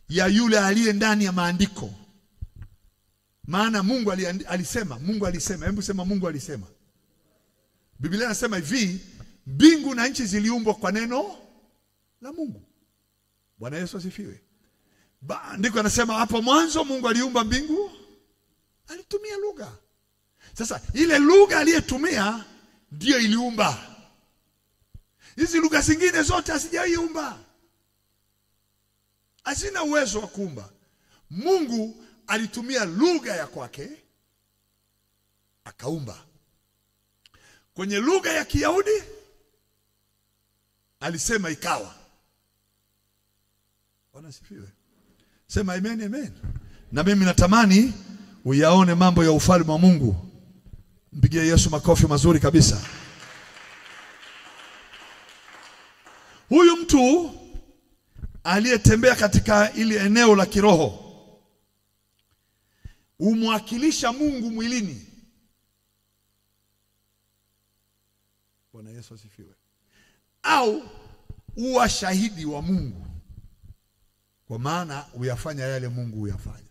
ya yule aliye ndani ya maandiko. Maana Mungu alisema, hebu sema Mungu alisema. Biblia inasema hivi, mbingu na nchi ziliumbwa kwa neno la Mungu. Bwana Yesu asifiwe. Ndiko anasema hapo mwanzo Mungu aliumba mbingu, alitumia lugha. Sasa ile lugha aliyetumia ndio iliumba. Hizi lugha zingine zote hazijaiumba. Hazina uwezo wa kuumba. Mungu alitumia lugha ya kwake akaumba. Kwenye lugha ya Kiyahudi alisema ikawa. Bwana asifiwe. Sema amen, amen. Na mimi natamani uyaone mambo ya ufalme wa Mungu. Mpigie Yesu makofi mazuri kabisa. Huyu mtu aliyetembea katika ile eneo la kiroho umwakilisha Mungu mwilini. Bwana Yesu asifiwe. Au uwa shahidi wa Mungu, kwa maana uyafanya yale Mungu uyafanya.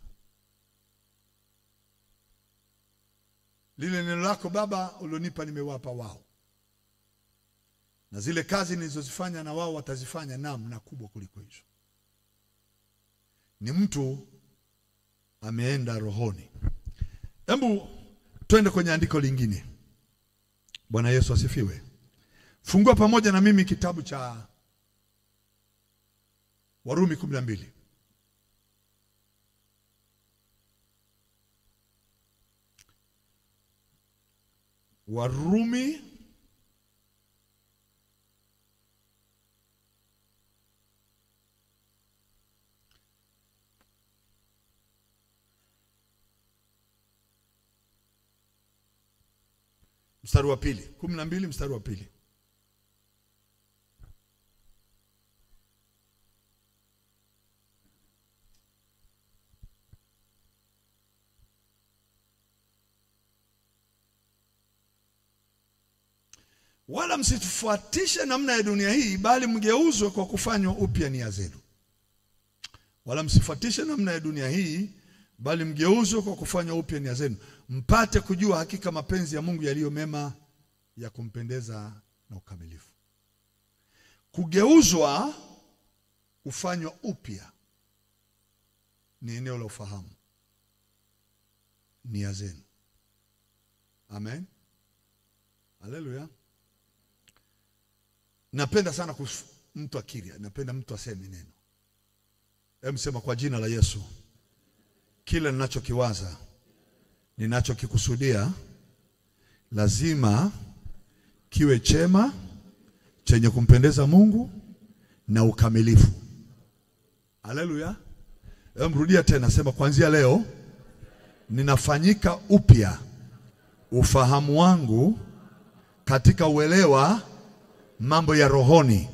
Lile neno lako Baba ulionipa nimewapa wao, na zile kazi nilizozifanya na wao watazifanya na kubwa kuliko hizo. Ni mtu ameenda rohoni. Hebu twende kwenye andiko lingine. Bwana Yesu asifiwe. Fungua pamoja na mimi kitabu cha Warumi 12. Warumi mstari wa pili, 12 mstari wa pili. Wala msifuatishe namna ya dunia hii, bali mgeuzwe kwa kufanywa upya nia zenu. Wala msifuatishe namna ya dunia hii, bali mgeuzwe kwa kufanywa upya nia zenu, mpate kujua hakika mapenzi ya Mungu yaliyo mema, ya kumpendeza na ukamilifu. Kugeuzwa, kufanywa upya, ni eneo la ufahamu, nia zenu. Amen. Haleluya. Napenda sana mtu akiri, napenda mtu aseme neno. Hebu sema kwa jina la Yesu, kila ninachokiwaza, ninachokikusudia, lazima kiwe chema, chenye kumpendeza Mungu na ukamilifu. Haleluya. Hebu rudia tena, sema kuanzia leo ninafanyika upya ufahamu wangu katika uelewa mambo ya rohoni,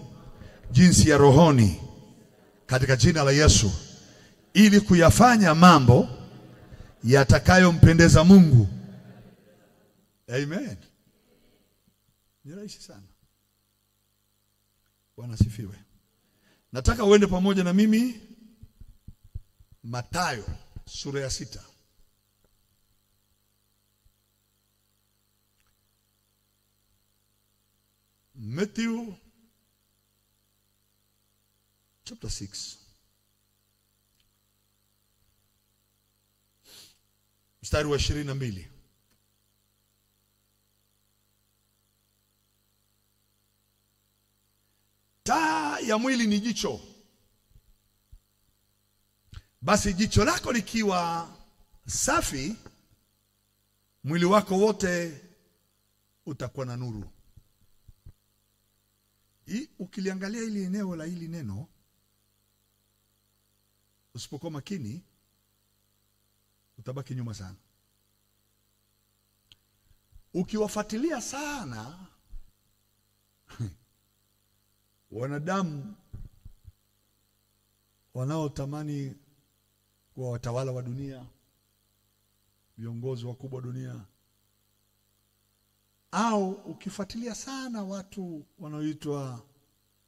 jinsi ya rohoni, katika jina la Yesu, ili kuyafanya mambo yatakayompendeza Mungu. Amen. Ni rahisi sana. Bwana asifiwe. Nataka uende pamoja na mimi Mathayo sura ya 6. Matthew chapter 6. Mstari wa 22. Taa ya mwili ni jicho. Basi jicho lako likiwa safi, mwili wako wote utakuwa na nuru. Ukiliangalia hili eneo la hili neno, usipokuwa makini utabaki nyuma sana. Ukiwafuatilia sana wanadamu wanaotamani kuwa watawala wa dunia, viongozi wakubwa dunia, au ukifuatilia sana watu wanaoitwa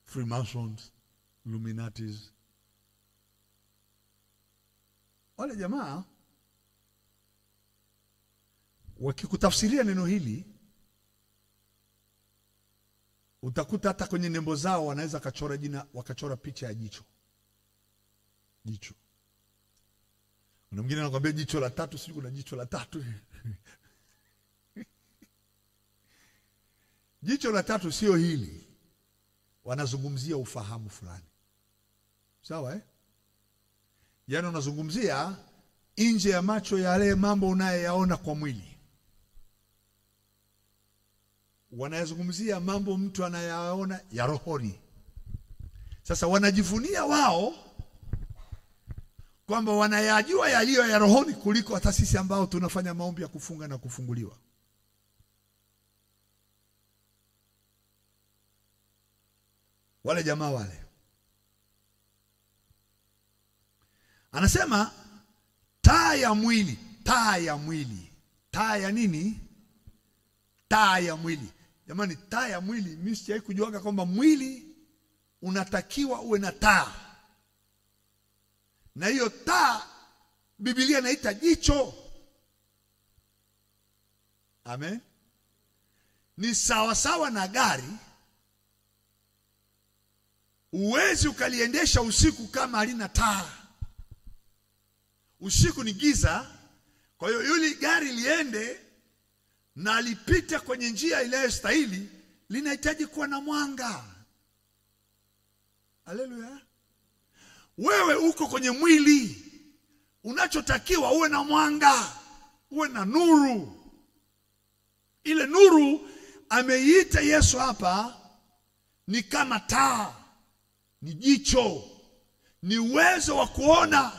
Freemasons, Illuminatis, wale jamaa wakikutafsiria neno hili, utakuta hata kwenye nembo zao wanaweza kachora jina, wakachora picha ya jicho. Jicho. Kuna mwingine anakuambia jicho la tatu, sio kuna jicho la tatu. Jicho la tatu sio hili. Wanazungumzia ufahamu fulani. Sawa eh? Yaani unazungumzia nje ya macho yale mambo unayoyaona kwa mwili. Wanayazungumzia mambo mtu anayaona ya rohoni. Sasa wanajivunia wao kwamba wanayajua yaliyo ya rohoni kuliko hata sisi ambao tunafanya maombi ya kufunga na kufunguliwa. Wale jamaa wale. Anasema taa ya mwili, taa ya mwili. Taa ya nini? Taa ya mwili. Jamani, taa ya mwili, mimi sijawahi kujuaga kwamba mwili unatakiwa uwe na taa. Na hiyo taa Biblia inaita jicho. Amen. Ni sawa sawa na gari. Uwezi ukaliendesha usiku kama halina taa. Usiku ni giza. Kwa hiyo yule gari liende na lipite kwenye njia inayostahili, linahitaji kuwa na mwanga. Haleluya. Wewe uko kwenye mwili, unachotakiwa uwe na mwanga, uwe na nuru. Ile nuru ameiita Yesu hapa ni kama taa, ni jicho, ni uwezo wa kuona.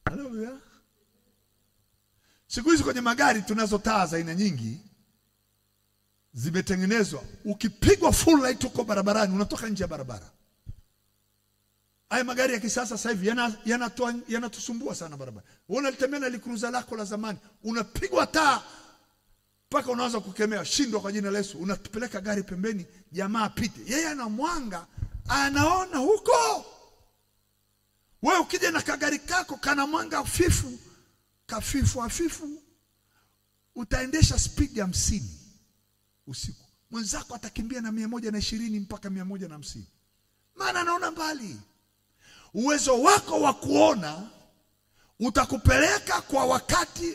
Haleluya. Siku hizi kwenye magari tunazo taa za aina nyingi zimetengenezwa. Ukipigwa full light uko barabarani, unatoka nje ya barabara. Haya magari ya kisasa sasa hivi yanatusumbua sana barabara. Unalitembea na likruza lako la zamani, unapigwa taa mpaka unaanza kukemea, shindwa kwa jina la Yesu. Unapeleka gari pembeni, jamaa apite. Yeye ana mwanga, anaona huko. Wewe ukija na kagari kako kana mwanga hafifu, utaendesha speed ya 50 usiku. Mwenzako atakimbia na 120 mpaka 150. Maana anaona mbali. Uwezo wako wa kuona utakupeleka kwa wakati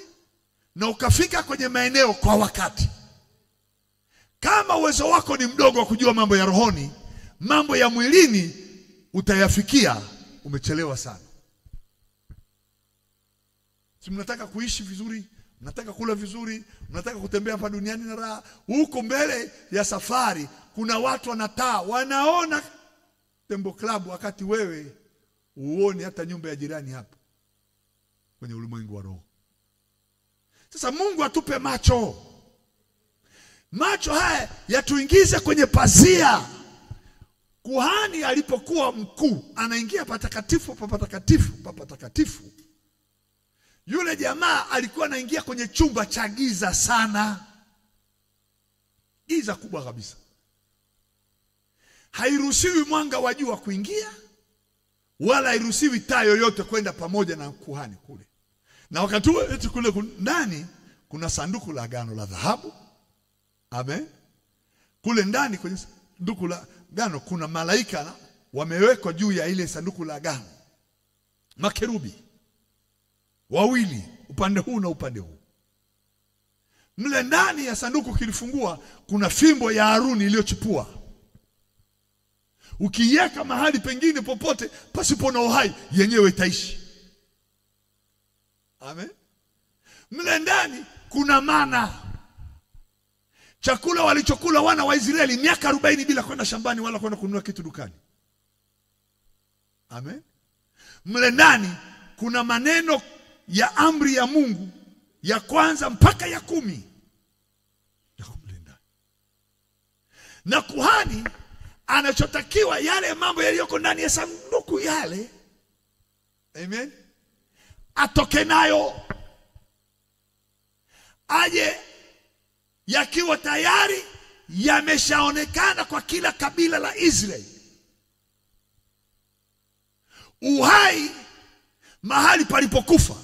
na ukafika kwenye maeneo kwa wakati. Kama uwezo wako ni mdogo wa kujua mambo ya rohoni, mambo ya mwilini utayafikia, umechelewa sana. Si mnataka kuishi vizuri, mnataka kula vizuri, mnataka kutembea hapa duniani na raha. Huko mbele ya safari kuna watu wanataa, wanaona Tembo Club wakati wewe uone hata nyumba ya jirani hapa kwenye ulimwengu wa roho. Sasa Mungu atupe macho. Macho haya yatuingize kwenye pazia. Kuhani alipokuwa mkuu, anaingia patakatifu pa patakatifu. Yule jamaa alikuwa anaingia kwenye chumba cha giza sana. Giza kubwa kabisa. Hairuhusiwi mwanga wa jua kuingia, wala hairuhusiwi taa yoyote kwenda pamoja na kuhani kule. Na wakati huo eti kule ndani kuna sanduku la agano la dhahabu. Amen. Kule ndani kwenye sanduku la agano kuna malaika wamewekwa juu ya ile sanduku la agano. Makerubi wawili upande huu na upande huu. Mle ndani ya sanduku kilifungua kuna fimbo ya Haruni iliyochipua. Ukiiweka mahali pengine popote pasipo na uhai, yenyewe itaishi. Amen. Mle ndani kuna mana. Chakula walichokula wana wa Israeli miaka 40 bila kwenda shambani wala kwenda kununua kitu dukani. Amen. Mle ndani kuna maneno ya amri ya Mungu ya kwanza mpaka ya 10. Na kuhani anachotakiwa yale mambo yaliyoko ndani ya sanduku yale, amen, atoke nayo, aje yakiwa tayari yameshaonekana kwa kila kabila la Israeli. Uhai mahali palipokufa,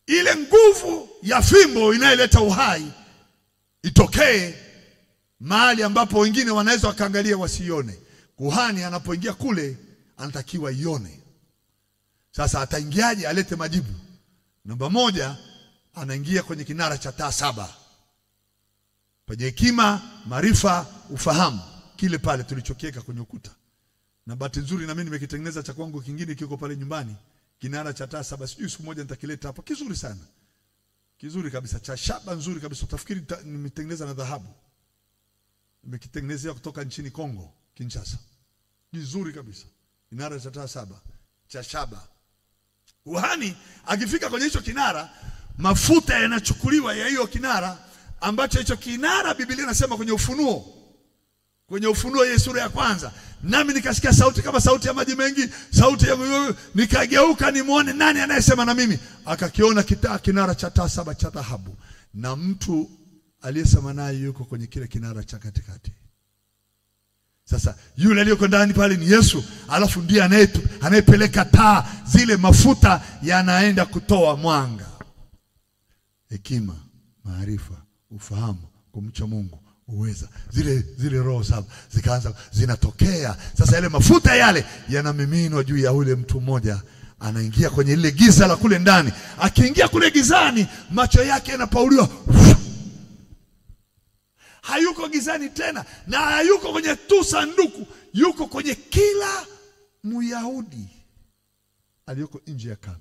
ile nguvu ya fimbo inayoleta uhai itokee mahali ambapo wengine wanaweza wakaangalia wasione. Kuhani anapoingia kule anatakiwa ione. Sasa ataingiaje? Alete majibu. Namba 1, anaingia kwenye kinara cha taa 7. Paje hekima, maarifa, ufahamu, kile pale tulichokiweka kwenye ukuta. Na bahati nzuri na mimi nimekitengeneza cha kwangu kingine kiko pale nyumbani. Kinara cha taa 7, sijui siku moja nitakileta hapa. Kizuri sana. Kizuri kabisa, cha shaba nzuri kabisa. Utafikiri nimetengeneza na dhahabu. Nimekitengenezea kutoka nchini Kongo, Kinshasa. Kizuri kabisa. Kinara cha taa 7 cha shaba. Kuhani akifika kwenye hicho kinara, mafuta yanachukuliwa ya hiyo kinara, ambacho hicho kinara Biblia inasema kwenye Ufunuo. Kwenye Ufunuo ya sura ya 1, nami nikasikia sauti kama sauti ya maji mengi, sauti ya nikageuka nimuone nani anayesema na mimi. Akakiona kinara cha taa 7 cha dhahabu, na mtu aliyesema naye yuko kwenye kile kinara cha katikati. Sasa yule aliyeko ndani pale ni Yesu, alafu ndiye anayepeleka taa zile, mafuta yanaenda kutoa mwanga. Hekima, maarifa, ufahamu, kumcha Mungu, uweza, zile roho 7 zikaanza zinatokea. Sasa yale mafuta yale yanamiminwa juu ya ule mtu mmoja, anaingia kwenye ile giza la kule ndani. Akiingia kule gizani, macho yake yanapauliwa. Hayuko gizani tena, na hayuko kwenye tu sanduku, yuko kwenye kila Myahudi aliyoko nje ya kambi.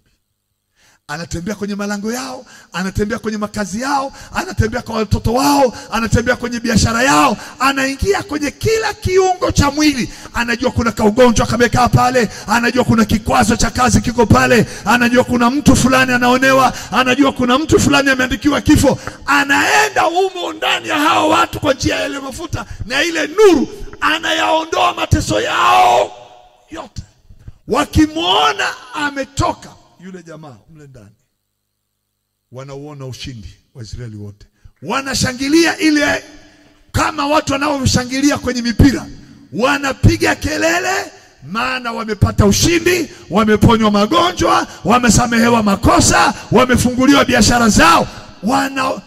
Anatembea kwenye malango yao, anatembea kwenye makazi yao, anatembea kwa watoto wao, anatembea kwenye biashara yao, anaingia kwenye kila kiungo cha mwili. Anajua kuna kaugonjwa kamekaa pale, anajua kuna kikwazo cha kazi kiko pale, anajua kuna mtu fulani anaonewa, anajua kuna mtu fulani ameandikiwa kifo. Anaenda humo ndani ya hao watu kwa njia ya ile mafuta na ile nuru, anayaondoa mateso yao yote. Wakimwona ametoka yule jamaa mle ndani, wanauona ushindi wa Israeli wote. Wanashangilia ile kama watu wanaoshangilia kwenye mipira. Wanapiga kelele, maana wamepata ushindi, wameponywa magonjwa, wamesamehewa makosa, wamefunguliwa biashara zao.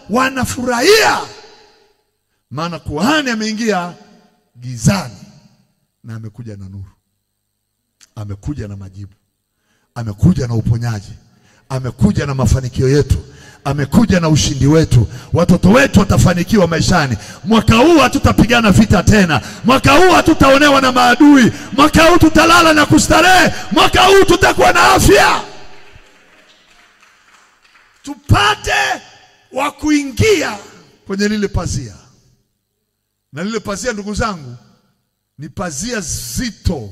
Wanafurahia, maana kuhani ameingia gizani na amekuja na nuru, amekuja na majibu, amekuja na uponyaji, amekuja na mafanikio yetu, amekuja na ushindi wetu. Watoto wetu watafanikiwa maishani. Mwaka huu hatutapigana vita tena. Mwaka huu hatutaonewa na maadui. Mwaka huu tutalala na kustarehe. Mwaka huu tutakuwa na afya. Tupate wa kuingia kwenye lile pazia. Na lile pazia, ndugu zangu, ni pazia zito.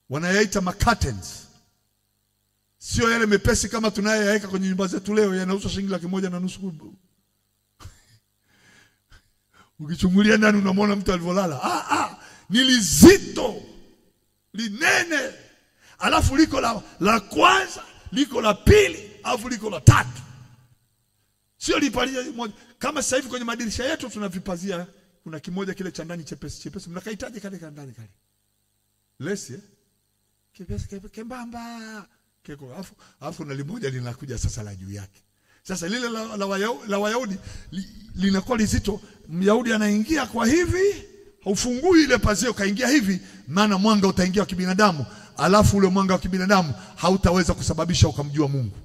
Wanayaita curtains. Sio yale mepesi kama tunayoyaweka kwenye nyumba zetu leo, yanauzwa shilingi 1,500. Ukichungulia ndani unamwona mtu alivyolala. Ni lizito, linene. Alafu liko la kwanza, liko la pili, alafu liko la tatu. Sio lipazia moja. Kama sasa hivi kwenye madirisha yetu tunavipazia, kuna kimoja kile cha ndani chepesi. Mnakahitaji kale ka ndani kale. Lesi kipesi kembamba. Keko alafu na limoja linakuja sasa la juu yake. Sasa lile la Wayahudi linakuwa lizito. Myahudi anaingia kwa hivi, haufungui ile pazio kaingia hivi, maana mwanga utaingia wa kibinadamu. Alafu ule mwanga wa kibinadamu hautaweza kusababisha ukamjua Mungu.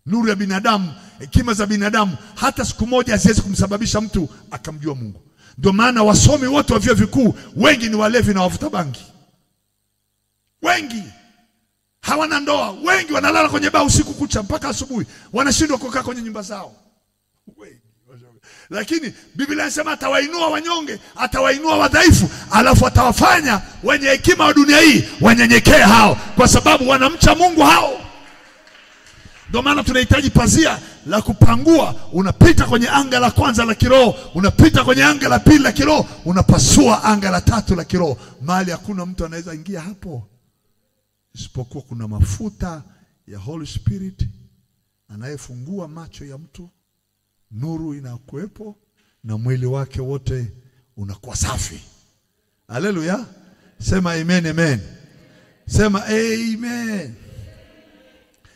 Nuru ya binadamu, hekima za binadamu hata siku moja haziwezi kumsababisha mtu akamjua Mungu. Ndio maana wasomi wote wa vyuo vikuu wengi ni walevi na wavuta bangi. Wengi hawana ndoa, wengi wanalala kwenye baa usiku kucha mpaka asubuhi, wanashindwa kukaa kwenye nyumba zao. Wengi. Lakini Biblia inasema atawainua wanyonge, atawainua wadhaifu, alafu atawafanya wenye hekima wa dunia hii wanyenyekee hao, kwa sababu wanamcha Mungu hao. Ndio maana tunahitaji pazia la kupangua. Unapita kwenye anga la kwanza la kiroho, unapita kwenye anga la pili la kiroho, unapasua anga la tatu la kiroho. Mahali hakuna mtu anaweza ingia hapo, isipokuwa kuna mafuta ya Holy Spirit anayefungua macho ya mtu, nuru inakuepo na mwili wake wote unakuwa safi. Haleluya. Sema amen, amen. Sema amen.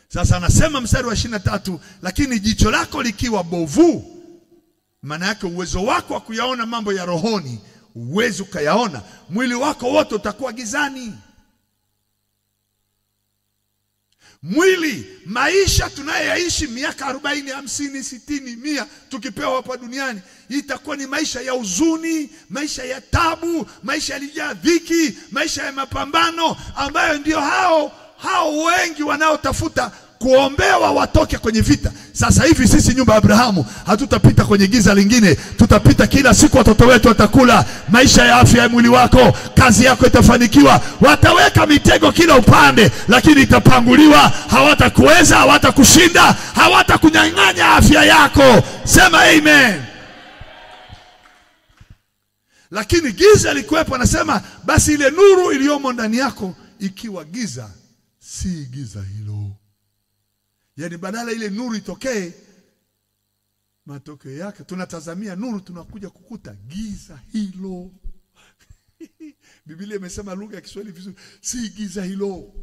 Sasa anasema mstari wa 23, lakini jicho lako likiwa bovu, maana yake uwezo wako wa kuyaona mambo ya rohoni uwezo ukayaona, mwili wako wote utakuwa gizani. Mwili, maisha tunayoyaishi miaka 40, 50, 60, 100 tukipewa hapa duniani, itakuwa ni maisha ya huzuni, maisha ya tabu, maisha yalijaa dhiki, maisha ya mapambano, ambayo ndio hao wengi wanaotafuta kuombewa watoke kwenye vita. Sasa hivi sisi nyumba ya Abrahamu hatutapita kwenye giza lingine, tutapita kila siku. Watoto wetu watakula, maisha ya afya ya mwili wako, kazi yako itafanikiwa. Wataweka mitego kila upande, lakini itapanguliwa. Hawatakuweza, hawatakushinda, hawatakunyang'anya afya yako. Sema amen. Lakini giza likuwepo, anasema basi ile nuru iliyomo ndani yako ikiwa giza, si giza hilo. Yani badala ile nuru itokee, matokeo yake tunatazamia nuru, tunakuja kukuta giza hilo. Biblia imesema lugha ya Kiswahili vizuri, si giza hilo.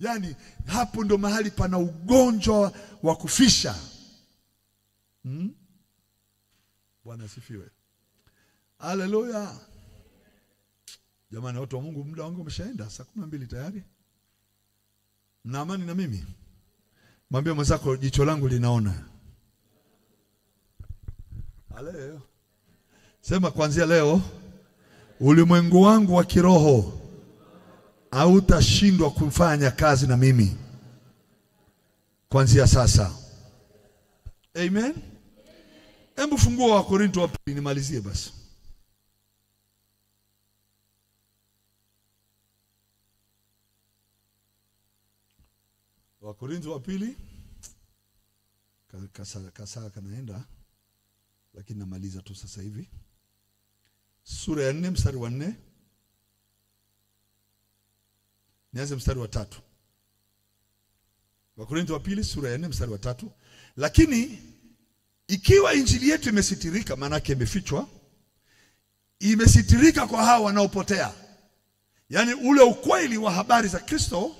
Yani hapo ndo mahali pana ugonjwa wa kufisha. Bwana asifiwe. Haleluya. Jamani watu wa Mungu, muda wangu umeshaenda, saa 12 tayari. Mna amani na mimi? Mwambie mwenzako, jicho langu linaona. Haleluya. Sema kuanzia leo ulimwengu wangu wa kiroho hautashindwa kufanya kazi na mimi kuanzia sasa. Amen. Hebu fungua Wakorintho wa pili nimalizie basi. Wakorintho wa pili, kasa kanaenda, lakini namaliza tu sasa hivi. Sura ya 4 mstari wa 4. Nianze mstari wa 3. Wakorintho wa pili sura ya 4 mstari wa 3. Lakini ikiwa injili yetu imesitirika, maana yake imefichwa, imesitirika kwa hao wanaopotea. Yani ule ukweli wa habari za Kristo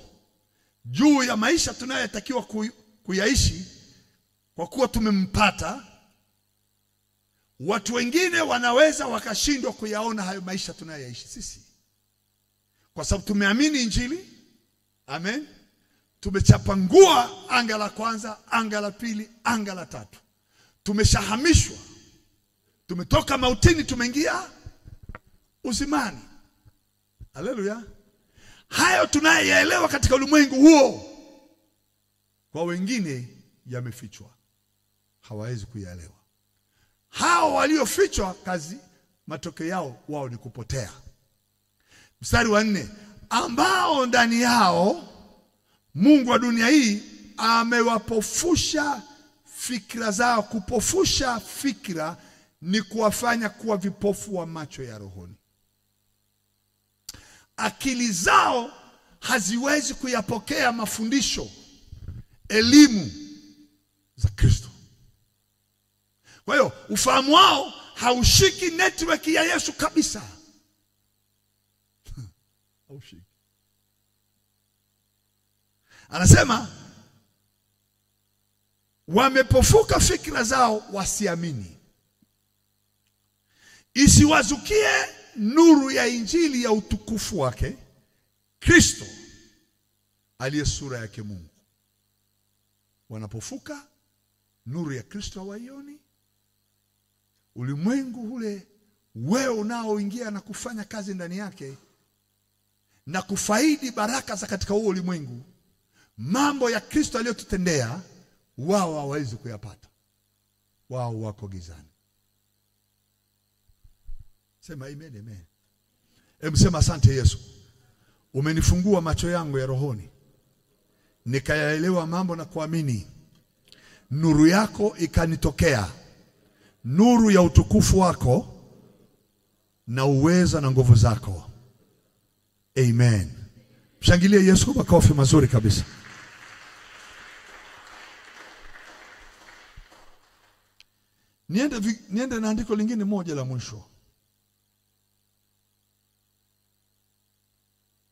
juu ya maisha tunayotakiwa kuyaishi, kwa kuwa tumempata, watu wengine wanaweza wakashindwa kuyaona hayo maisha tunayoyaishi sisi, kwa sababu tumeamini injili. Amen. Tumechapangua anga la kwanza, anga la pili, anga la tatu. Tumeshahamishwa, tumetoka mautini, tumeingia uzimani. Haleluya. Hayo tunayoyaelewa katika ulimwengu huo, kwa wengine yamefichwa, hawawezi kuyaelewa. Hao waliofichwa, kazi matokeo yao wao ni kupotea. Mstari wa 4, ambao ndani yao Mungu wa dunia hii amewapofusha fikra zao. Kupofusha fikra ni kuwafanya kuwa vipofu wa macho ya rohoni. Akili zao haziwezi kuyapokea mafundisho, elimu za Kristo. Kwa hiyo ufahamu wao haushiki network ya Yesu kabisa. Haushiki. Anasema wamepofuka fikra zao wasiamini, isiwazukie nuru ya injili ya utukufu wake Kristo aliye sura yake Mungu. Wanapofuka nuru ya Kristo hawaioni. Ulimwengu ule wewe unaoingia na kufanya kazi ndani yake na kufaidi baraka za katika huo ulimwengu, mambo ya Kristo aliyotutendea wao hawawezi kuyapata. Wao wako gizani. Sema amen, amen. Sema asante Yesu, umenifungua macho yangu ya rohoni nikayaelewa mambo na kuamini. Nuru yako ikanitokea, nuru ya utukufu wako na uweza na nguvu zako. Amen. Mshangilie Yesu kwa makofi mazuri kabisa. Niende na andiko lingine moja la mwisho.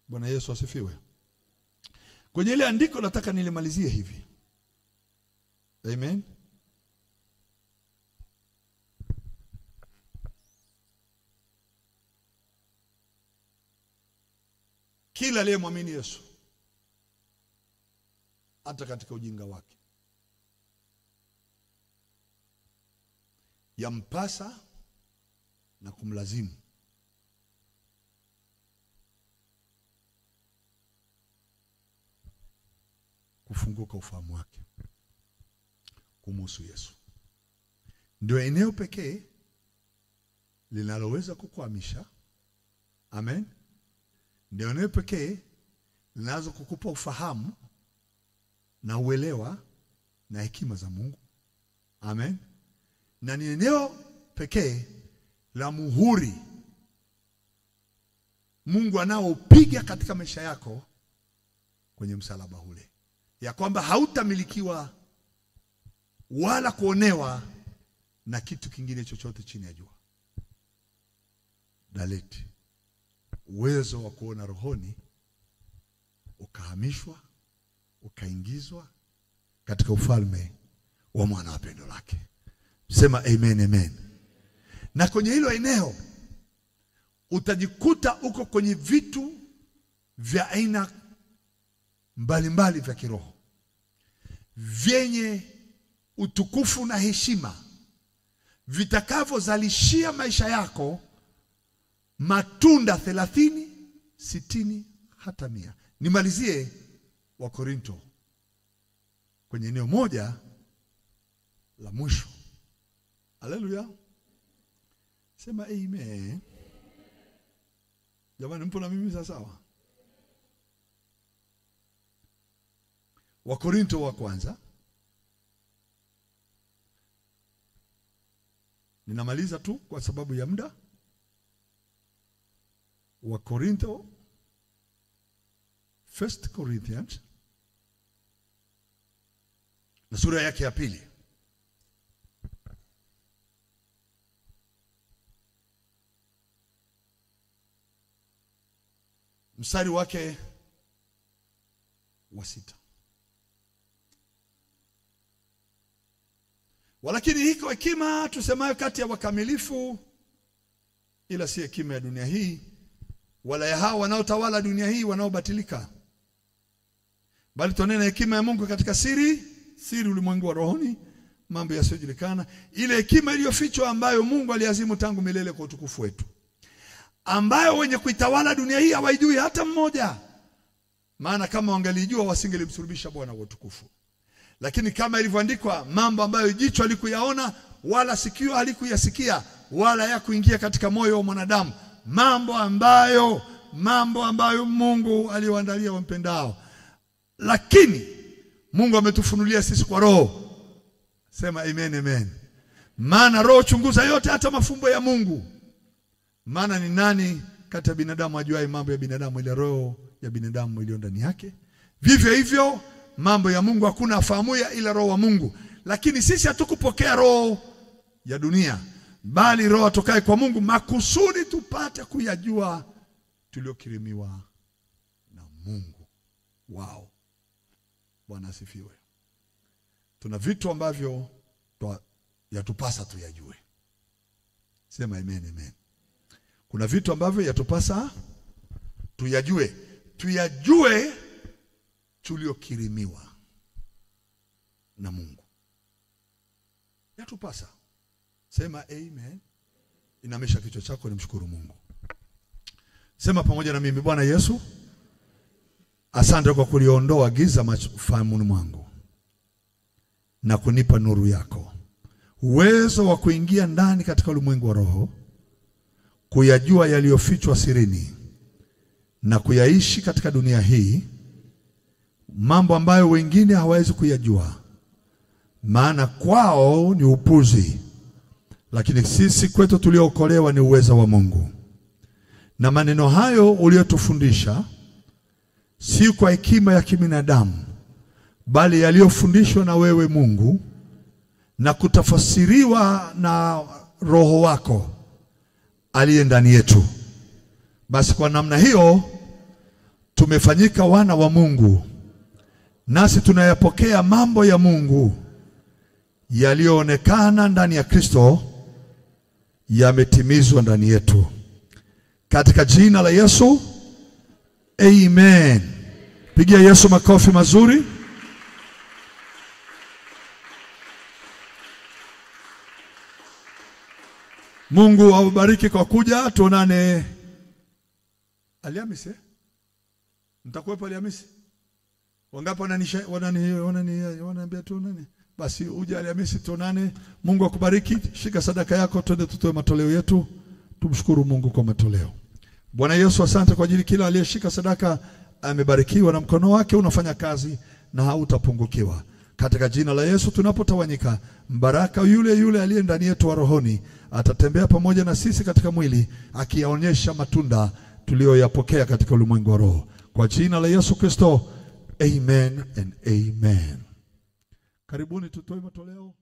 Bwana Yesu asifiwe. Kwenye ile andiko nataka nilimalizie hivi. Amen. Kila aliyemwamini Yesu hata katika ujinga wake yampasa na kumlazimu kufunguka ufahamu wake kumhusu Yesu. Ndio eneo pekee linaloweza kukuhamisha. Amen. Ndio eneo pekee linaweza kukupa ufahamu na uelewa na hekima za Mungu. Amen. Na ni eneo pekee la muhuri Mungu anaopiga katika maisha yako kwenye msalaba ule, ya kwamba hautamilikiwa wala kuonewa na kitu kingine chochote chini ya jua. Daleti uwezo wa kuona rohoni, ukahamishwa, ukaingizwa katika ufalme wa mwana wa pendo lake. Sema amen, amen. Na kwenye hilo eneo utajikuta uko kwenye vitu vya aina mbalimbali vya kiroho vyenye utukufu na heshima vitakavyozalishia maisha yako matunda 30, 60 hata 100. Nimalizie Wakorinto kwenye eneo moja la mwisho. Haleluya. Sema amen. Jamani, mpo na mimi sawa? Wakorinto wa kwanza. Ninamaliza tu kwa sababu ya muda. Wakorinto, 1 Corinthians na sura yake ya 2. Mstari wake wa 6. Walakini hiko hekima tusemayo kati ya wakamilifu, ila si hekima ya dunia hii, wala ya hao wanaotawala dunia hii wanaobatilika, bali tunena hekima ya Mungu katika siri ulimwengu wa rohoni, mambo yasiyojulikana, ile hekima iliyofichwa ambayo Mungu aliazimu tangu milele kwa utukufu wetu, ambayo wenye kuitawala dunia hii hawaijui hata mmoja. Maana kama wangelijua wasingelimsulubisha Bwana wa utukufu. Lakini kama ilivyoandikwa, mambo ambayo jicho halikuyaona wala sikio halikuyasikia wala yakuingia katika moyo wa mwanadamu, mambo ambayo Mungu aliwaandalia wampendao. lakini Mungu ametufunulia sisi kwa Roho. Sema amen, amen. Maana Roho chunguza yote, hata mafumbo ya Mungu. Maana ni nani kati ya binadamu ajuaye mambo ya binadamu ile roho ya binadamu iliyo ndani yake? Vivyo hivyo mambo ya Mungu hakuna afahamuya ila Roho wa Mungu. Lakini sisi hatukupokea roho ya dunia, bali Roho atokaye kwa Mungu, makusudi tupate kuyajua tuliokirimiwa na Mungu. Wao. Bwana asifiwe. Tuna vitu ambavyo yatupasa tuyajue. Sema amen, amen. Kuna vitu ambavyo yatupasa tuyajue. Tuyajue tuliokirimiwa na Mungu. Yatupasa. Sema amen. Inamisha kichwa chako, nimshukuru Mungu. Sema pamoja na mimi: Bwana Yesu, asante kwa kuliondoa giza mafahamuni mwangu na kunipa nuru yako, uwezo wa kuingia ndani katika ulimwengu wa roho, kuyajua yaliyofichwa sirini na kuyaishi katika dunia hii, mambo ambayo wengine hawawezi kuyajua, maana kwao ni upuzi, lakini sisi kwetu tuliookolewa ni uwezo wa Mungu. Na maneno hayo uliyotufundisha si kwa hekima ya kibinadamu, bali yaliyofundishwa na wewe Mungu na kutafasiriwa na Roho wako aliye ndani yetu. Basi kwa namna hiyo tumefanyika wana wa Mungu, nasi tunayapokea mambo ya Mungu yaliyoonekana ndani ya Kristo, yametimizwa ndani yetu. Katika jina la Yesu, amen. Pigia Yesu makofi mazuri. Mungu awabariki kwa kuja. Tuonane Alhamisi. Mtakuwepo Alhamisi? Wangapi wananiambia tuonane? Basi uje Alhamisi tuonane. Mungu akubariki. Shika sadaka yako, twende tutoe matoleo yetu. Tumshukuru Mungu kwa matoleo. Bwana Yesu, asante kwa ajili kila aliyeshika sadaka amebarikiwa na mkono wake unafanya kazi na hautapungukiwa. Katika jina la Yesu tunapotawanyika, mbaraka yule aliye ndani yetu wa rohoni atatembea pamoja na sisi katika mwili, akiyaonyesha matunda tuliyoyapokea katika ulimwengu wa roho. Kwa jina la Yesu Kristo, amen and amen. Karibuni tutoe matoleo.